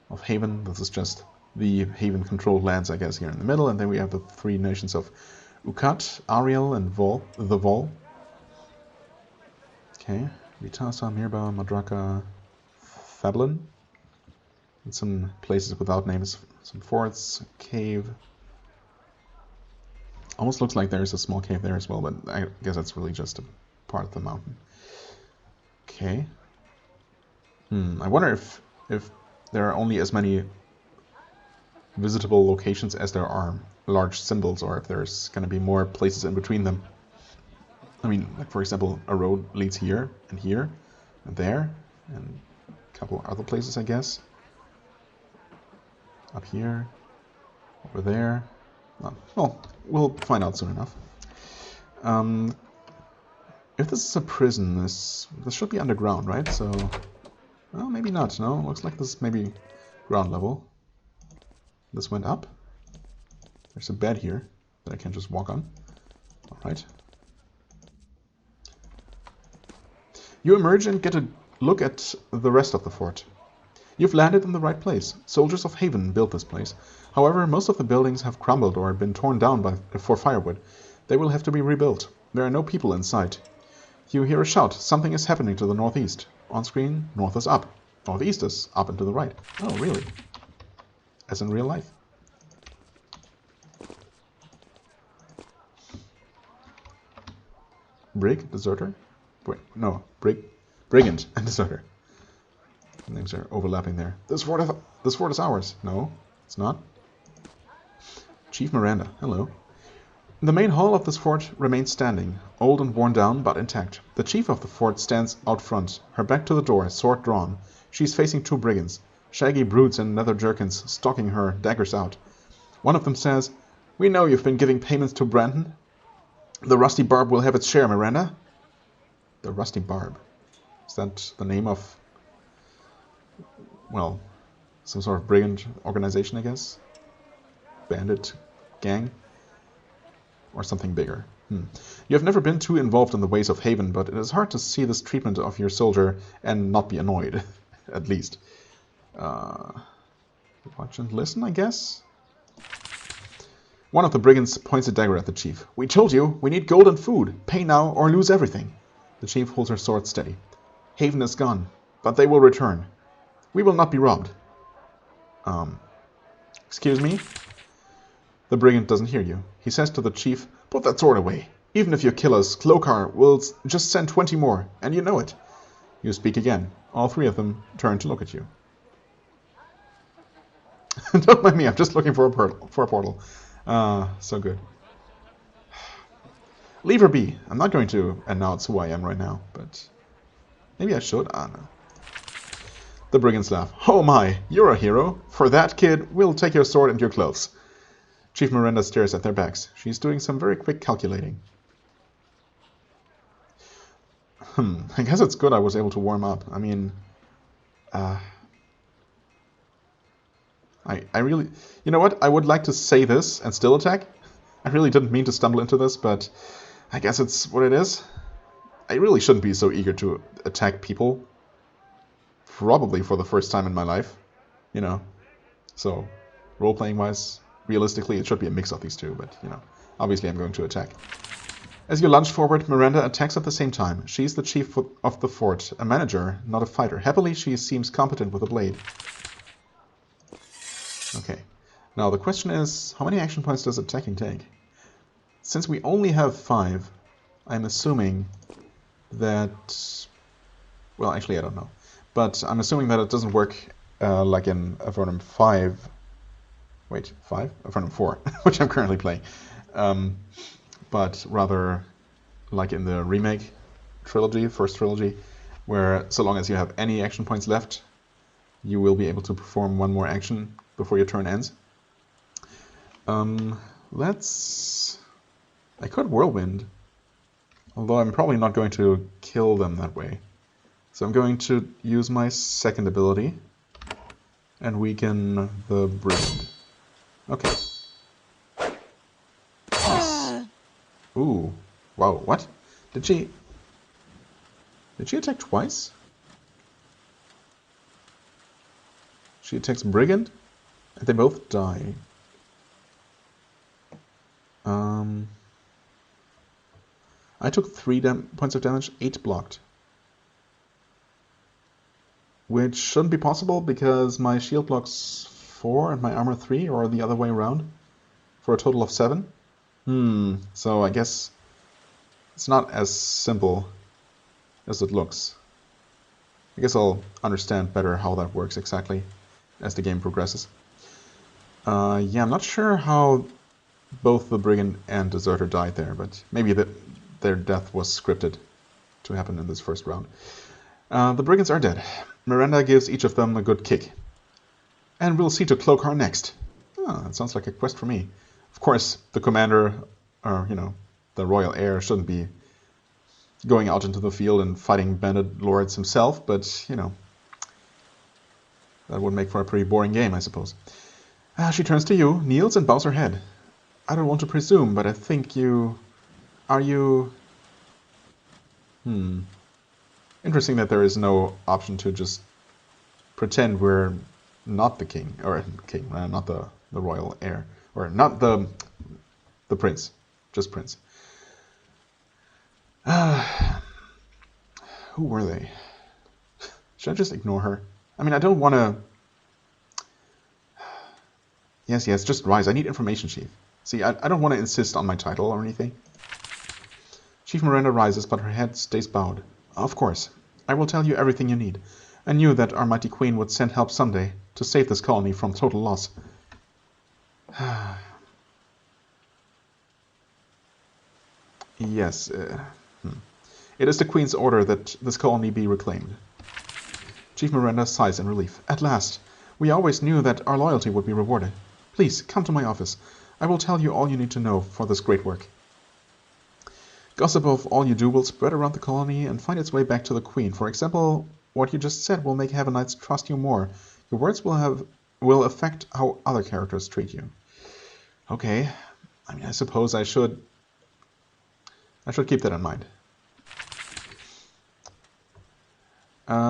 of Haven. This is just the Haven-controlled lands, I guess, here in the middle. And then we have the 3 nations of Ukat, Ariel, and the Vol. Okay, Vitasa, Mirba, Madraka, Fablin. And some places without names, some forts, cave. Almost looks like there's a small cave there as well, but I guess that's really just a part of the mountain. Okay. I wonder if there are only as many visitable locations as there are large symbols, or if there's going to be more places in between them. I mean, like for example, a road leads here, and there, and a couple other places, I guess. Up here, over there. Well, we'll find out soon enough. If this is a prison, this should be underground, right? So, well, maybe not. No, looks like this is maybe ground level. This went up. There's a bed here that I can just walk on. All right. You emerge and get a look at the rest of the fort. You've landed in the right place. Soldiers of Haven built this place. However, most of the buildings have crumbled or been torn down for firewood. They will have to be rebuilt. There are no people in sight. You hear a shout. Something is happening to the northeast. On screen, north is up. Northeast is up and to the right. Oh, really? As in real life. Brig, deserter? Wait, no. Brigand and deserter. The names are overlapping there. This fort is ours. No, it's not. Chief Miranda, hello. The main hall of this fort remains standing, old and worn down, but intact. The chief of the fort stands out front, her back to the door, sword drawn. She's facing two brigands, shaggy brutes in leather jerkins, stalking her, daggers out. One of them says, "We know you've been giving payments to Brandon. The Rusty Barb will have its share, Miranda." The Rusty Barb. Is that the name of, well, some sort of brigand organization, I guess? Bandit gang? Or something bigger. You have never been too involved in the ways of Haven, but it is hard to see this treatment of your soldier and not be annoyed, at least. Watch and listen, I guess? One of the brigands points a dagger at the chief. "We told you, we need gold and food. Pay now or lose everything." The chief holds her sword steady. "Haven is gone, but they will return. We will not be robbed." Excuse me? The brigand doesn't hear you. He says to the chief, "Put that sword away. Even if you kill us, Cloakar will just send 20 more, and you know it." You speak again. All three of them turn to look at you. Don't mind me, I'm just looking for a portal. So good. Leave her be. I'm not going to announce who I am right now, but maybe I should. No. The brigands laugh. "Oh my, you're a hero. For that, kid, we'll take your sword and your clothes." Chief Miranda stares at their backs. She's doing some very quick calculating. I guess it's good I was able to warm up. I mean, I really... You know what? I would like to say this and still attack. I really didn't mean to stumble into this, but I guess it's what it is. I really shouldn't be so eager to attack people. Probably for the first time in my life. You know. So, role-playing wise, realistically, it should be a mix of these two, but, you know, obviously I'm going to attack. As you lunge forward, Miranda attacks at the same time. She's the chief of the fort, a manager, not a fighter. Happily, she seems competent with a blade. Okay. Now, the question is, how many action points does attacking take? Since we only have 5, I'm assuming that... Well, actually, I don't know. But I'm assuming that it doesn't work like in Avernum 5... Wait, 5? Avernum 4, which I'm currently playing. But rather like in the remake trilogy, first trilogy, where so long as you have any action points left, you will be able to perform one more action before your turn ends. I could Whirlwind, although I'm probably not going to kill them that way. So I'm going to use my second ability and weaken the Brigand. Okay. Nice. Ooh. Wow, what? Did she attack twice? She attacks Brigand, and they both die. I took 3 points of damage, 8 blocked. Which shouldn't be possible because my shield blocks 4 and my armor 3, or the other way around, for a total of 7. So I guess it's not as simple as it looks. I guess I'll understand better how that works exactly as the game progresses. Yeah, I'm not sure how both the brigand and deserter died there, but maybe their death was scripted to happen in this first round. The brigands are dead. Miranda gives each of them a good kick. And we'll see to Cloakar next. Oh, that sounds like a quest for me. Of course, the commander, or, the royal heir shouldn't be going out into the field and fighting bandit lords himself, but, that would make for a pretty boring game, I suppose. She turns to you, kneels, and bows her head. I don't want to presume, but I think you... Are you... Interesting that there is no option to just pretend we're not the king, or king, not the royal heir, or not the prince, just prince. Who were they? Should I just ignore her? I mean, I don't want to... Yes, just rise. I need information, Chief. See, I don't want to insist on my title or anything. Chief Miranda rises, but her head stays bowed. Of course. I will tell you everything you need. I knew that our mighty queen would send help someday to save this colony from total loss. Yes. It is the queen's order that this colony be reclaimed. Chief Miranda sighs in relief. At last. We always knew that our loyalty would be rewarded. Please, come to my office. I will tell you all you need to know for this great work. Gossip of all you do will spread around the colony and find its way back to the Queen. For example, what you just said will make Heavenites trust you more. Your words will affect how other characters treat you. Okay. I mean, I suppose I should keep that in mind.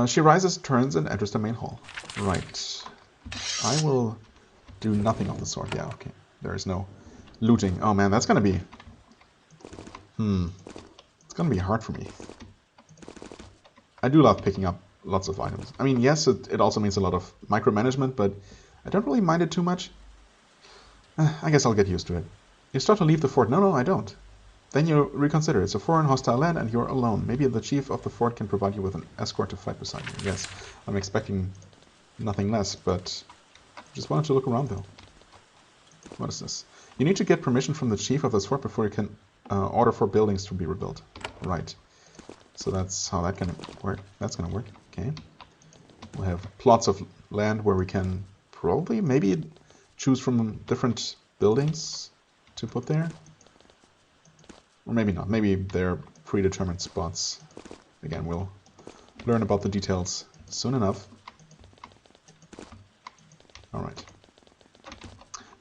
She rises, turns, and enters the main hall. Right. I will do nothing of the sort. Yeah, okay. There is no looting. Oh man, that's gonna be... It's gonna be hard for me. I do love picking up lots of items. I mean, yes, it also means a lot of micromanagement, but I don't really mind it too much. I guess I'll get used to it. You start to leave the fort. No, I don't. Then you reconsider. It's a foreign hostile land and you're alone. Maybe the chief of the fort can provide you with an escort to fight beside you. Yes, I'm expecting nothing less, but just wanted to look around though. What is this? You need to get permission from the chief of this fort before you can order for buildings to be rebuilt. Right. So that's how that can work. That's going to work. Okay. We'll have plots of land where we can probably maybe choose from different buildings to put there. Or maybe not. Maybe they're predetermined spots. Again, we'll learn about the details soon enough. Alright.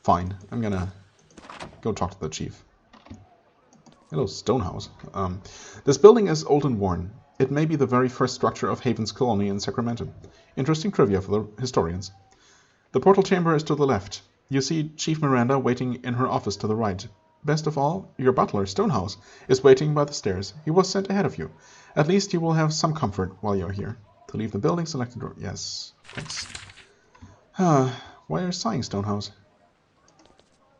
Fine. I'm gonna go talk to the chief. Hello, Stonehouse. This building is old and worn. It may be the very first structure of Haven's colony in Sacramento. Interesting trivia for the historians. The portal chamber is to the left. You see Chief Miranda waiting in her office to the right. Best of all, your butler, Stonehouse, is waiting by the stairs. He was sent ahead of you. At least you will have some comfort while you're here. To leave the building, select the door. Yes, thanks. Why are you sighing, Stonehouse?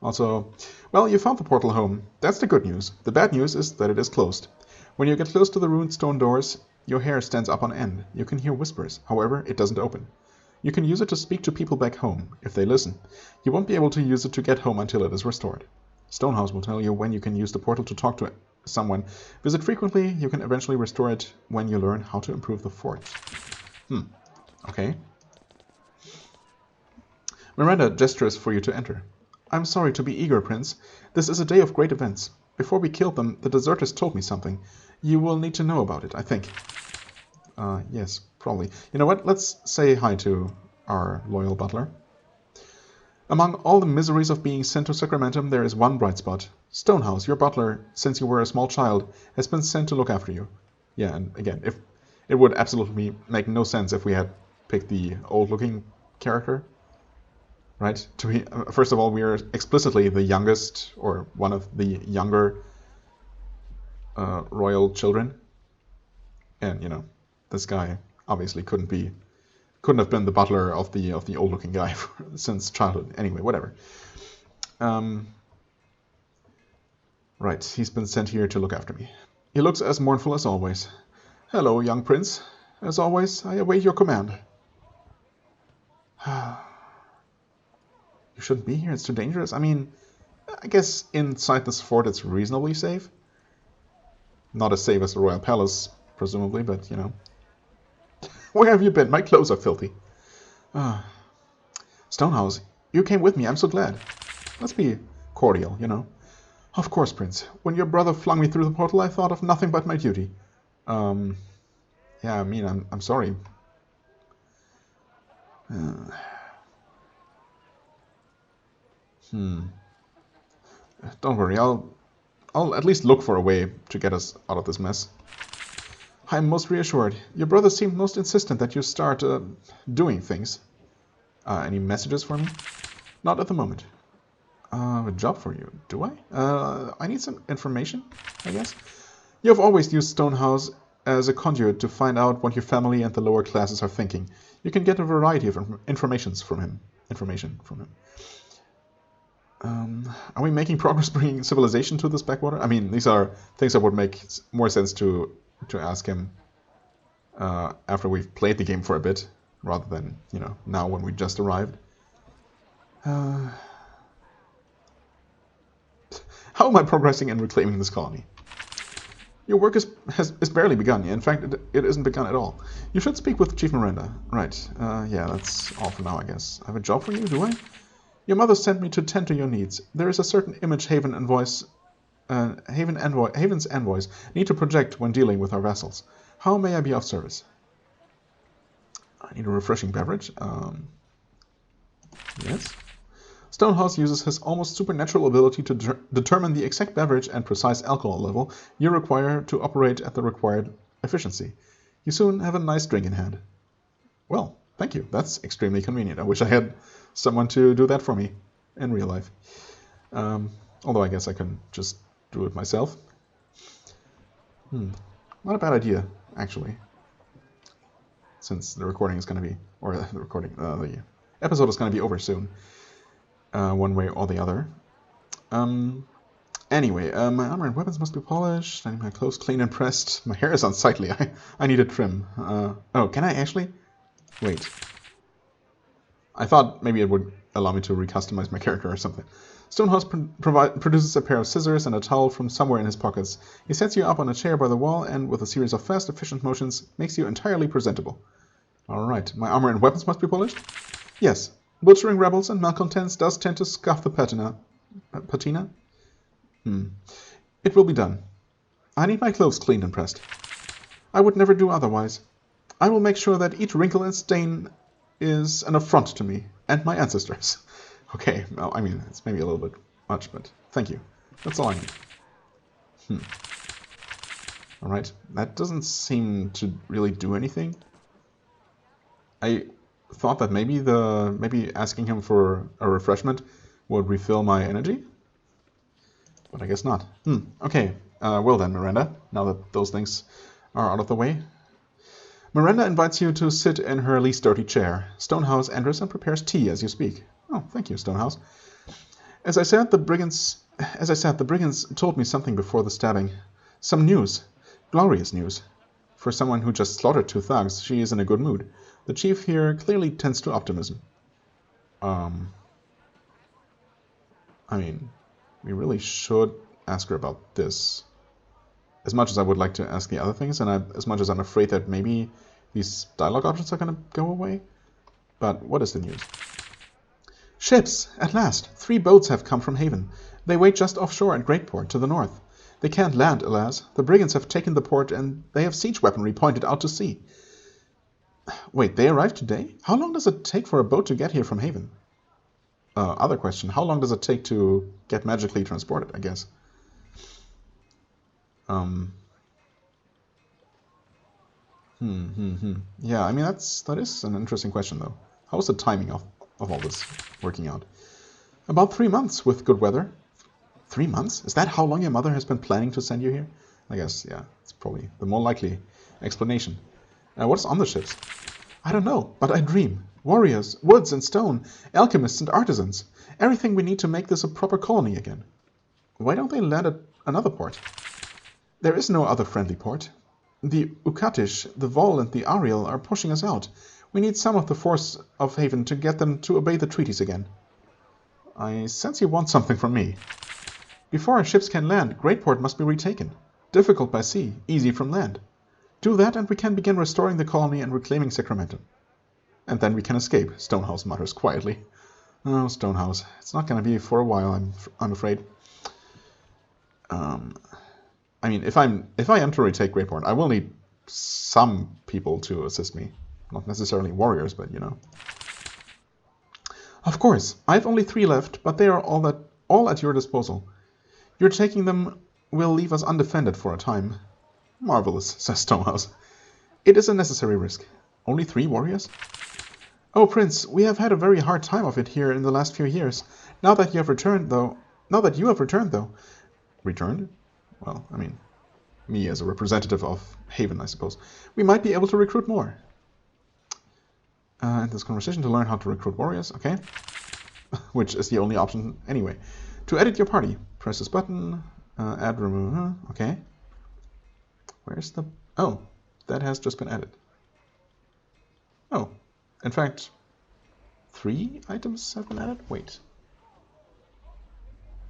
Also, well, you found the portal home. That's the good news. The bad news is that it is closed. When you get close to the ruined stone doors, your hair stands up on end. You can hear whispers. However, it doesn't open. You can use it to speak to people back home, if they listen. You won't be able to use it to get home until it is restored. Stonehouse will tell you when you can use the portal to talk to someone. Visit frequently. You can eventually restore it when you learn how to improve the fort. Okay. Miranda gestures for you to enter. I'm sorry to be eager, Prince. This is a day of great events. Before we killed them, the deserters told me something. You will need to know about it, I think. Yes, probably. You know what? Let's say hi to our loyal butler. Among all the miseries of being sent to Sacramento, there is one bright spot. Stonehouse, your butler, since you were a small child, has been sent to look after you. Yeah, and again, if it would absolutely make no sense if we had picked the old-looking character. Right? First of all, we are explicitly the youngest, or one of the younger royal children. And, you know, this guy obviously couldn't have been the butler of the old-looking guy since childhood. Anyway, whatever. Right, he's been sent here to look after me. He looks as mournful as always. Hello, young prince. As always, I await your command. You shouldn't be here, it's too dangerous. I mean, I guess inside this fort it's reasonably safe. Not as safe as the royal palace, presumably, but, you know. Where have you been? My clothes are filthy. Stonehouse, you came with me, I'm so glad. Let's be cordial, you know. Of course, Prince. When your brother flung me through the portal, I thought of nothing but my duty. Yeah, I mean, I'm sorry. Don't worry, I'll at least look for a way to get us out of this mess. I'm most reassured. Your brother seemed most insistent that you start doing things. Any messages for me? Not at the moment. I have a job for you, do I? I need some information, I guess. You have always used Stonehouse as a conduit to find out what your family and the lower classes are thinking. You can get a variety of information from him. Are we making progress bringing civilization to this backwater? I mean, these are things that would make more sense to ask him after we've played the game for a bit, rather than, you know, now when we just arrived. How am I progressing in reclaiming this colony? Your work has barely begun. In fact, it isn't begun at all. You should speak with Chief Miranda. Right. Yeah, that's all for now, I guess. I have a job for you, do I? Your mother sent me to tend to your needs. There is a certain image Haven's envoys need to project when dealing with our vassals. How may I be of service? I need a refreshing beverage. Yes. Stonehouse uses his almost supernatural ability to determine the exact beverage and precise alcohol level you require to operate at the required efficiency. You soon have a nice drink in hand. Well, thank you. That's extremely convenient. I wish I had someone to do that for me in real life. Although I guess I can just do it myself. Not a bad idea, actually. Since the recording is going to be, or the episode is going to be over soon. One way or the other. Anyway, my armor and weapons must be polished. I need my clothes clean and pressed. My hair is unsightly. I need a trim. Oh, can I actually? Wait. I thought maybe it would allow me to recustomize my character or something. Stonehouse produces a pair of scissors and a towel from somewhere in his pockets. He sets you up on a chair by the wall and, with a series of fast, efficient motions, makes you entirely presentable. Alright, my armor and weapons must be polished? Yes. Butchering rebels and malcontents does tend to scuff the patina. Patina? It will be done. I need my clothes cleaned and pressed. I would never do otherwise. I will make sure that each wrinkle and stain is an affront to me and my ancestors. Okay, well, I mean, it's maybe a little bit much, but thank you. That's all I need. Alright, that doesn't seem to really do anything. I thought that maybe asking him for a refreshment would refill my energy, but I guess not. Okay, well then, Miranda, now that those things are out of the way. Miranda invites you to sit in her least dirty chair. Stonehouse enters and prepares tea as you speak. Oh, thank you, Stonehouse. As I said, the brigands told me something before the stabbing. Some news. Glorious news. For someone who just slaughtered 2 thugs, she is in a good mood. The chief here clearly tends to optimism. I mean, we really should ask her about this. As much as I would like to ask the other things, and as much as I'm afraid that maybe these dialogue options are going to go away. But what is the news? Ships! At last! 3 boats have come from Haven. They wait just offshore at Greatport, to the north. They can't land, alas. The brigands have taken the port, and they have siege weaponry pointed out to sea. Wait, they arrived today? How long does it take for a boat to get here from Haven? Other question, how long does it take to get magically transported, I guess? Yeah, I mean, that is an interesting question, though. How's the timing of all this working out? About 3 months with good weather. 3 months? Is that how long your mother has been planning to send you here? I guess, yeah, it's probably the more likely explanation. What's on the ships? I don't know, but I dream. Warriors, woods and stone, alchemists and artisans. Everything we need to make this a proper colony again. Why don't they land at another port? There is no other friendly port. The Ukatish, the Vol, and the Ariel are pushing us out. We need some of the force of Haven to get them to obey the treaties again. I sense you want something from me. Before our ships can land, Greatport must be retaken. Difficult by sea, easy from land. Do that and we can begin restoring the colony and reclaiming Sacramento. And then we can escape, Stonehouse mutters quietly. Oh, Stonehouse. It's not going to be for a while, I'm afraid. I mean, if I am to retake Greatport, I will need some people to assist me. Not necessarily warriors, but you know. Of course, I have only 3 left, but they are all at your disposal. Your taking them will leave us undefended for a time. Marvelous, says Stonehouse. It is a necessary risk. Only 3 warriors? Oh, Prince, we have had a very hard time of it here in the last few years. Now that you have returned, though... Returned? Well, I mean, me as a representative of Haven, I suppose. We might be able to recruit more. In this conversation to learn how to recruit warriors, okay. Which is the only option anyway. To edit your party, press this button, add, remove, okay. Where's the... Oh, that has just been added. Oh, in fact, 3 items have been added? Wait.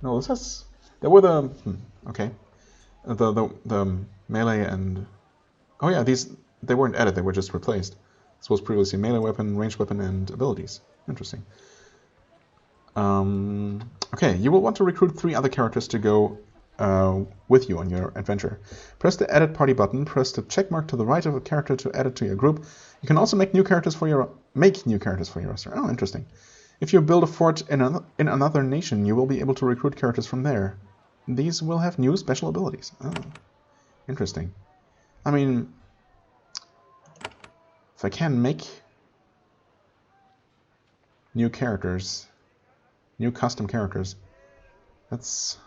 No, this has... There were the... okay. The melee and... Oh yeah, they weren't added, they were just replaced. This was previously melee weapon, ranged weapon, and abilities. Interesting. Okay, you will want to recruit 3 other characters to go with you on your adventure. Press the Edit Party button, press the checkmark to the right of a character to add it to your group. You can also make new characters for your roster. Oh, interesting. If you build a fort in another nation, you will be able to recruit characters from there. These will have new special abilities. Oh, interesting. I mean, if I can make new characters, new custom characters, that's...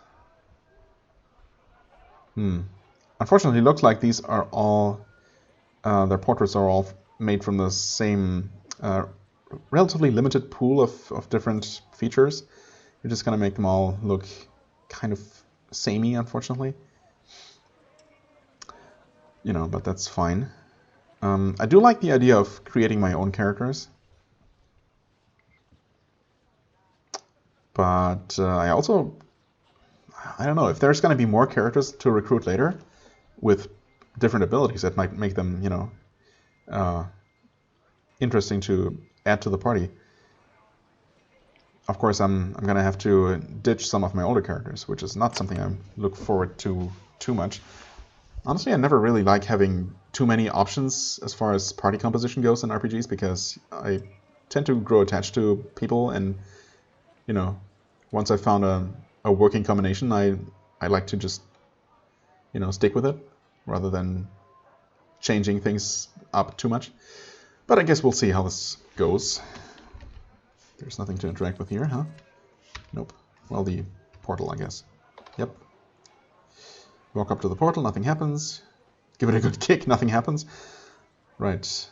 Unfortunately, it looks like these are all... their portraits are all made from the same relatively limited pool of different features. You're just going to make them all look kind of samey, unfortunately. You know, but that's fine. I do like the idea of creating my own characters. But I don't know, if there's going to be more characters to recruit later with different abilities that might make them, you know, interesting to add to the party. Of course, I'm going to have to ditch some of my older characters, which is not something I look forward to too much. Honestly, I never really like having too many options as far as party composition goes in RPGs, because I tend to grow attached to people, and, you know, once I've found a working combination, I like to just, you know, stick with it, rather than changing things up too much. But I guess we'll see how this goes. There's nothing to interact with here, huh? Nope. Well, the portal, I guess. Yep. Walk up to the portal, nothing happens. Give it a good kick, nothing happens. Right.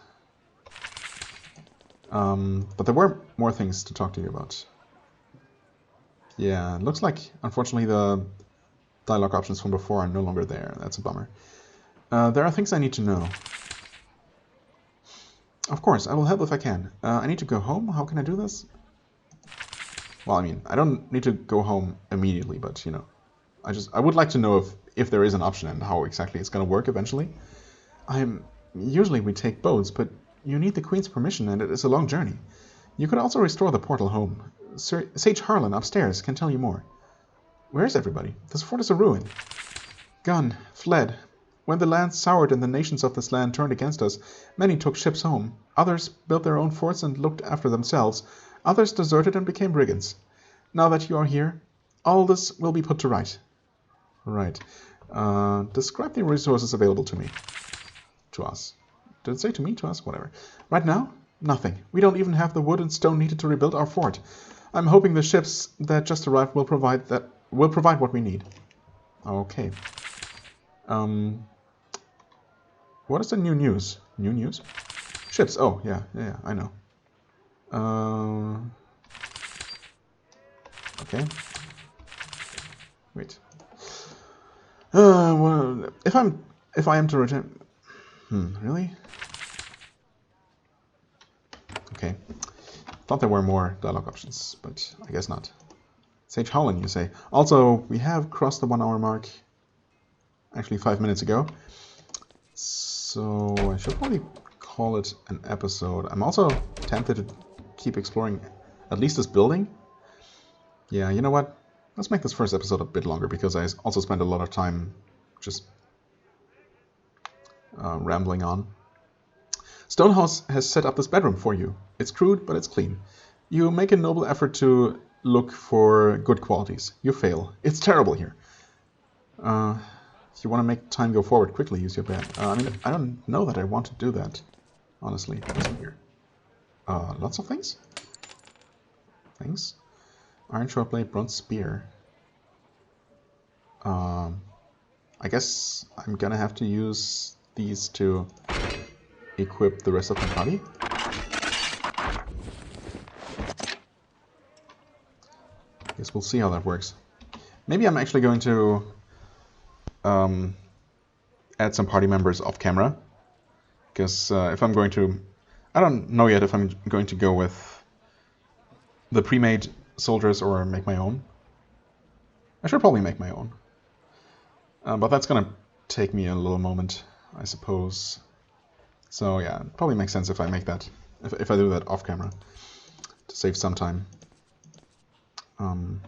But there were more things to talk to you about. Yeah, it looks like, unfortunately, the dialogue options from before are no longer there. That's a bummer. There are things I need to know. Of course, I will help if I can. I need to go home. How can I do this? Well, I mean, I don't need to go home immediately, but, you know, I would like to know if there is an option and how exactly it's going to work eventually. Usually we take boats, but you need the Queen's permission, and it is a long journey. You could also restore the portal home. Sage Harlan upstairs can tell you more. Where is everybody? This fort is a ruin. Gone. Fled. When the land soured and the nations of this land turned against us, many took ships home. Others built their own forts and looked after themselves. Others deserted and became brigands. Now that you are here, all this will be put to right. Right. Describe the resources available to me. To us. Did it say to me? To us? Whatever. Right now? Nothing. We don't even have the wood and stone needed to rebuild our fort. I'm hoping the ships that just arrived will provide what we need. Okay. What is the new news? New news? Ships. Oh, yeah, I know. Okay. Wait. Well, if I am to return... Really? Okay. Thought there were more dialogue options, but I guess not. Sage Howlin, you say. Also, we have crossed the 1 hour mark. Actually, 5 minutes ago. So I should probably call it an episode. I'm also tempted to keep exploring at least this building. Yeah, you know what? Let's make this first episode a bit longer, because I also spent a lot of time just rambling on. Stonehouse has set up this bedroom for you. It's crude, but it's clean. You make a noble effort to look for good qualities. You fail. It's terrible here. If you want to make time go forward, quickly use your bed. I mean, I don't know that I want to do that, honestly. What's in here? Lots of things? Things? Iron short blade, bronze spear. I guess I'm gonna have to use these to equip the rest of my party. Guess we'll see how that works. Maybe I'm actually going to add some party members off camera. Because if I'm going to... I don't know yet if I'm going to go with the pre-made soldiers or make my own. I should probably make my own. But that's going to take me a little moment, I suppose. So yeah, it probably makes sense if I make that, if I do that off camera, to save some time. I'm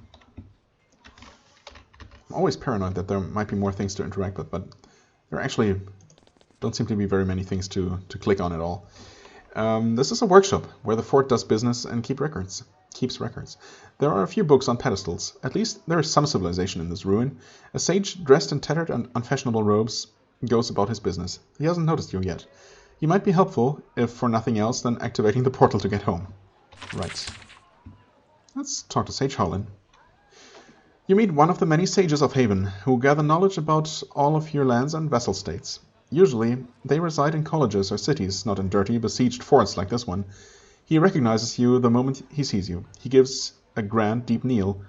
always paranoid that there might be more things to interact with, but there actually don't seem to be very many things to click on at all. This is a workshop where the fort does business and keeps records. There are a few books on pedestals. At least there is some civilization in this ruin. A sage dressed in tattered and unfashionable robes goes about his business. He hasn't noticed you yet. He might be helpful, if for nothing else than activating the portal to get home. Right. Let's talk to Sage Howlin. You meet one of the many sages of Haven, who gather knowledge about all of your lands and vassal states. Usually, they reside in colleges or cities, not in dirty, besieged forts like this one. He recognizes you the moment he sees you. He gives a grand, deep kneel.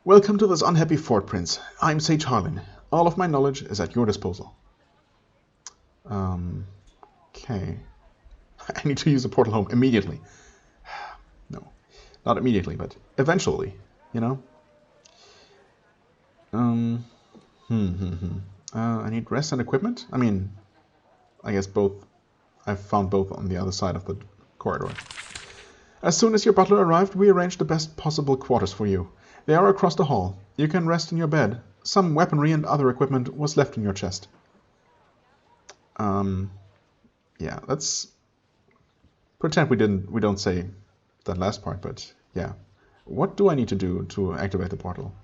Welcome to this unhappy fort, Prince. I'm Sage Howlin. All of my knowledge is at your disposal. Okay. I need to use the portal home immediately. No, not immediately, but eventually, you know? I need rest and equipment? I mean, I guess both. I've found both on the other side of the corridor. As soon as your butler arrived, we arranged the best possible quarters for you. They are across the hall. You can rest in your bed. Some weaponry and other equipment was left in your chest. Yeah, let's pretend we don't say that last part, but yeah. What do I need to do to activate the portal?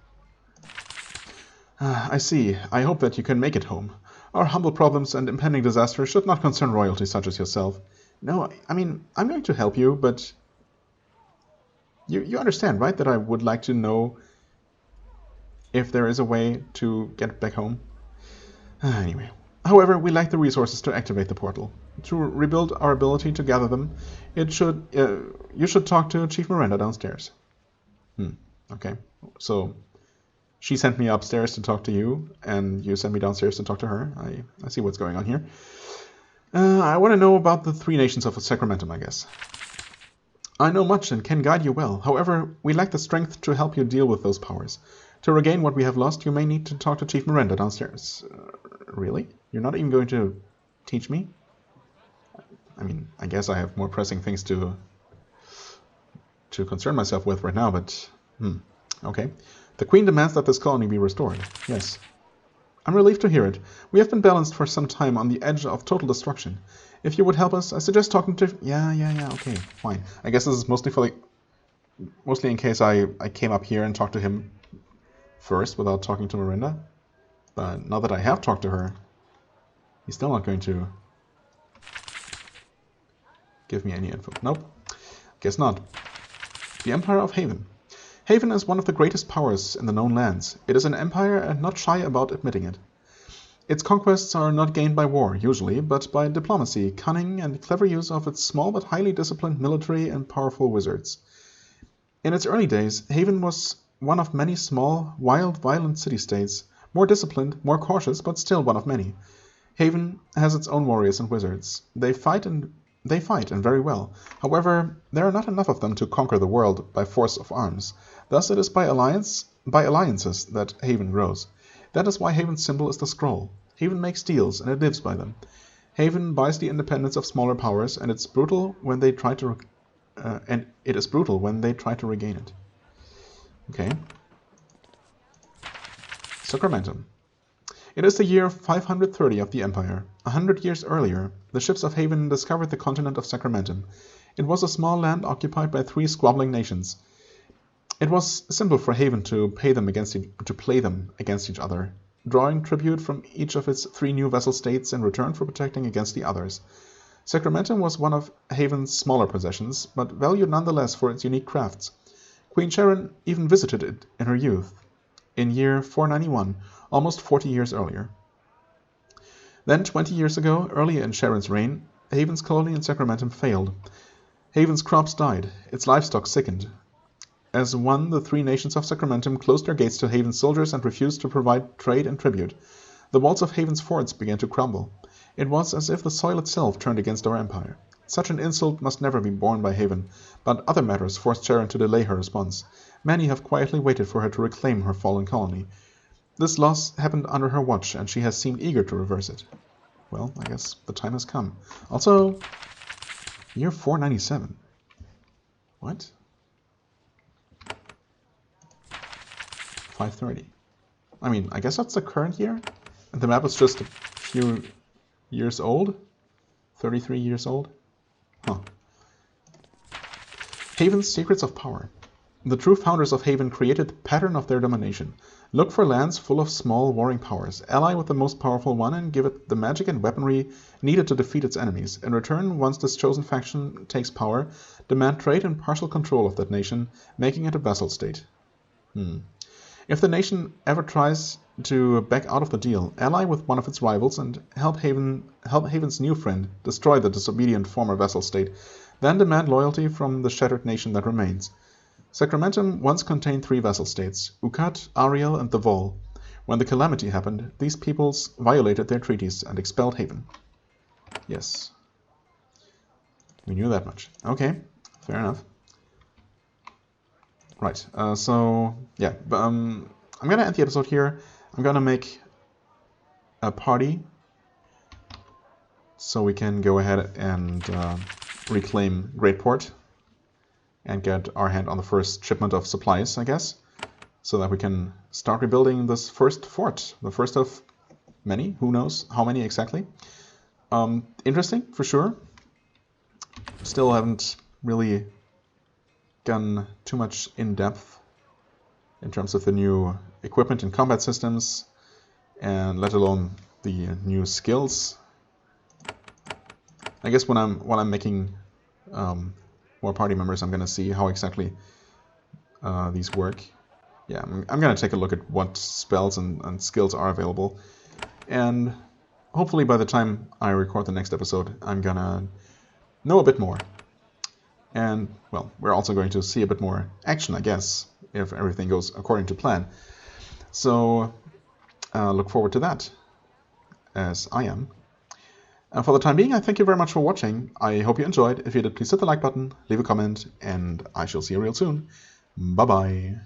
I see. I hope that you can make it home. Our humble problems and impending disaster should not concern royalty such as yourself. No, I mean, I'm going to help you, but you understand, right, that I would like to know if there is a way to get back home? Anyway. However, we lack the resources to activate the portal. To rebuild our ability to gather them, you should talk to Chief Miranda downstairs. Okay. So she sent me upstairs to talk to you, and you sent me downstairs to talk to her. I see what's going on here. I want to know about the 3 nations of Sacramentum, I guess. I know much and can guide you well. However, we lack the strength to help you deal with those powers. To regain what we have lost, you may need to talk to Chief Miranda downstairs. Really? You're not even going to teach me? I mean, I guess I have more pressing things to concern myself with right now, but... Okay. The Queen demands that this colony be restored. Yes. I'm relieved to hear it. We have been balanced for some time on the edge of total destruction. If you would help us, I suggest talking to... Yeah, okay, fine. I guess this is mostly in case I came up here and talked to him first without talking to Miranda. But now that I have talked to her, he's still not going to give me any info. Nope. Guess not. The Empire of Haven. Haven is one of the greatest powers in the known lands. It is an empire and not shy about admitting it. Its conquests are not gained by war, usually, but by diplomacy, cunning, and clever use of its small but highly disciplined military and powerful wizards. In its early days, Haven was one of many small, wild, violent city-states, more disciplined, more cautious, but still one of many. Haven has its own warriors and wizards. They fight and very well. However, there are not enough of them to conquer the world by force of arms. Thus it is by alliances that Haven grows. That is why Haven's symbol is the scroll. Haven makes deals, and it lives by them. Haven buys the independence of smaller powers, and it's brutal when they try to regain it. Okay. Sacramentum. It is the year 530 of the Empire. 100 years earlier, the ships of Haven discovered the continent of Sacramentum. It was a small land occupied by 3 squabbling nations. It was simple for Haven to play them against each other, drawing tribute from each of its 3 new vassal states in return for protecting against the others. Sacramentum was one of Haven's smaller possessions, but valued nonetheless for its unique crafts. Queen Sharon even visited it in her youth, in year 491, almost 40 years earlier. Then, 20 years ago, earlier in Sharon's reign, Haven's colony in Sacramentum failed. Haven's crops died, its livestock sickened. As one, the 3 nations of Sacramentum closed their gates to Haven's soldiers and refused to provide trade and tribute. The walls of Haven's forts began to crumble. It was as if the soil itself turned against our empire. Such an insult must never be borne by Haven, but other matters forced Sharon to delay her response. Many have quietly waited for her to reclaim her fallen colony. This loss happened under her watch, and she has seemed eager to reverse it. Well, I guess the time has come. Also, year 497. What? 530. I mean, I guess that's the current year? And the map is just a few years old? 33 years old? Huh. Haven's Secrets of Power. The true founders of Haven created the pattern of their domination. Look for lands full of small warring powers, ally with the most powerful one, and give it the magic and weaponry needed to defeat its enemies. In return, once this chosen faction takes power, demand trade and partial control of that nation, making it a vassal state. If the nation ever tries to back out of the deal, ally with one of its rivals and help Haven's new friend destroy the disobedient former vassal state, then demand loyalty from the shattered nation that remains. Sacramentum once contained 3 vassal states, Ukat, Ariel, and the Vol. When the calamity happened, these peoples violated their treaties and expelled Haven. Yes. We knew that much. Okay, fair enough. Right, so, yeah, I'm going to end the episode here. I'm going to make a party so we can go ahead and reclaim Greatport and get our hand on the first shipment of supplies, I guess, so that we can start rebuilding this first fort, the first of many, who knows how many exactly. Interesting, for sure. Still haven't really gone too much in depth in terms of the new equipment and combat systems, and let alone the new skills. I guess while I'm making more party members, I'm going to see how exactly these work. Yeah, I'm going to take a look at what spells and skills are available, and hopefully by the time I record the next episode, I'm going to know a bit more. And, well, we're also going to see a bit more action, I guess, if everything goes according to plan. So, look forward to that, as I am. And for the time being, I thank you very much for watching. I hope you enjoyed. If you did, please hit the like button, leave a comment, and I shall see you real soon. Bye-bye.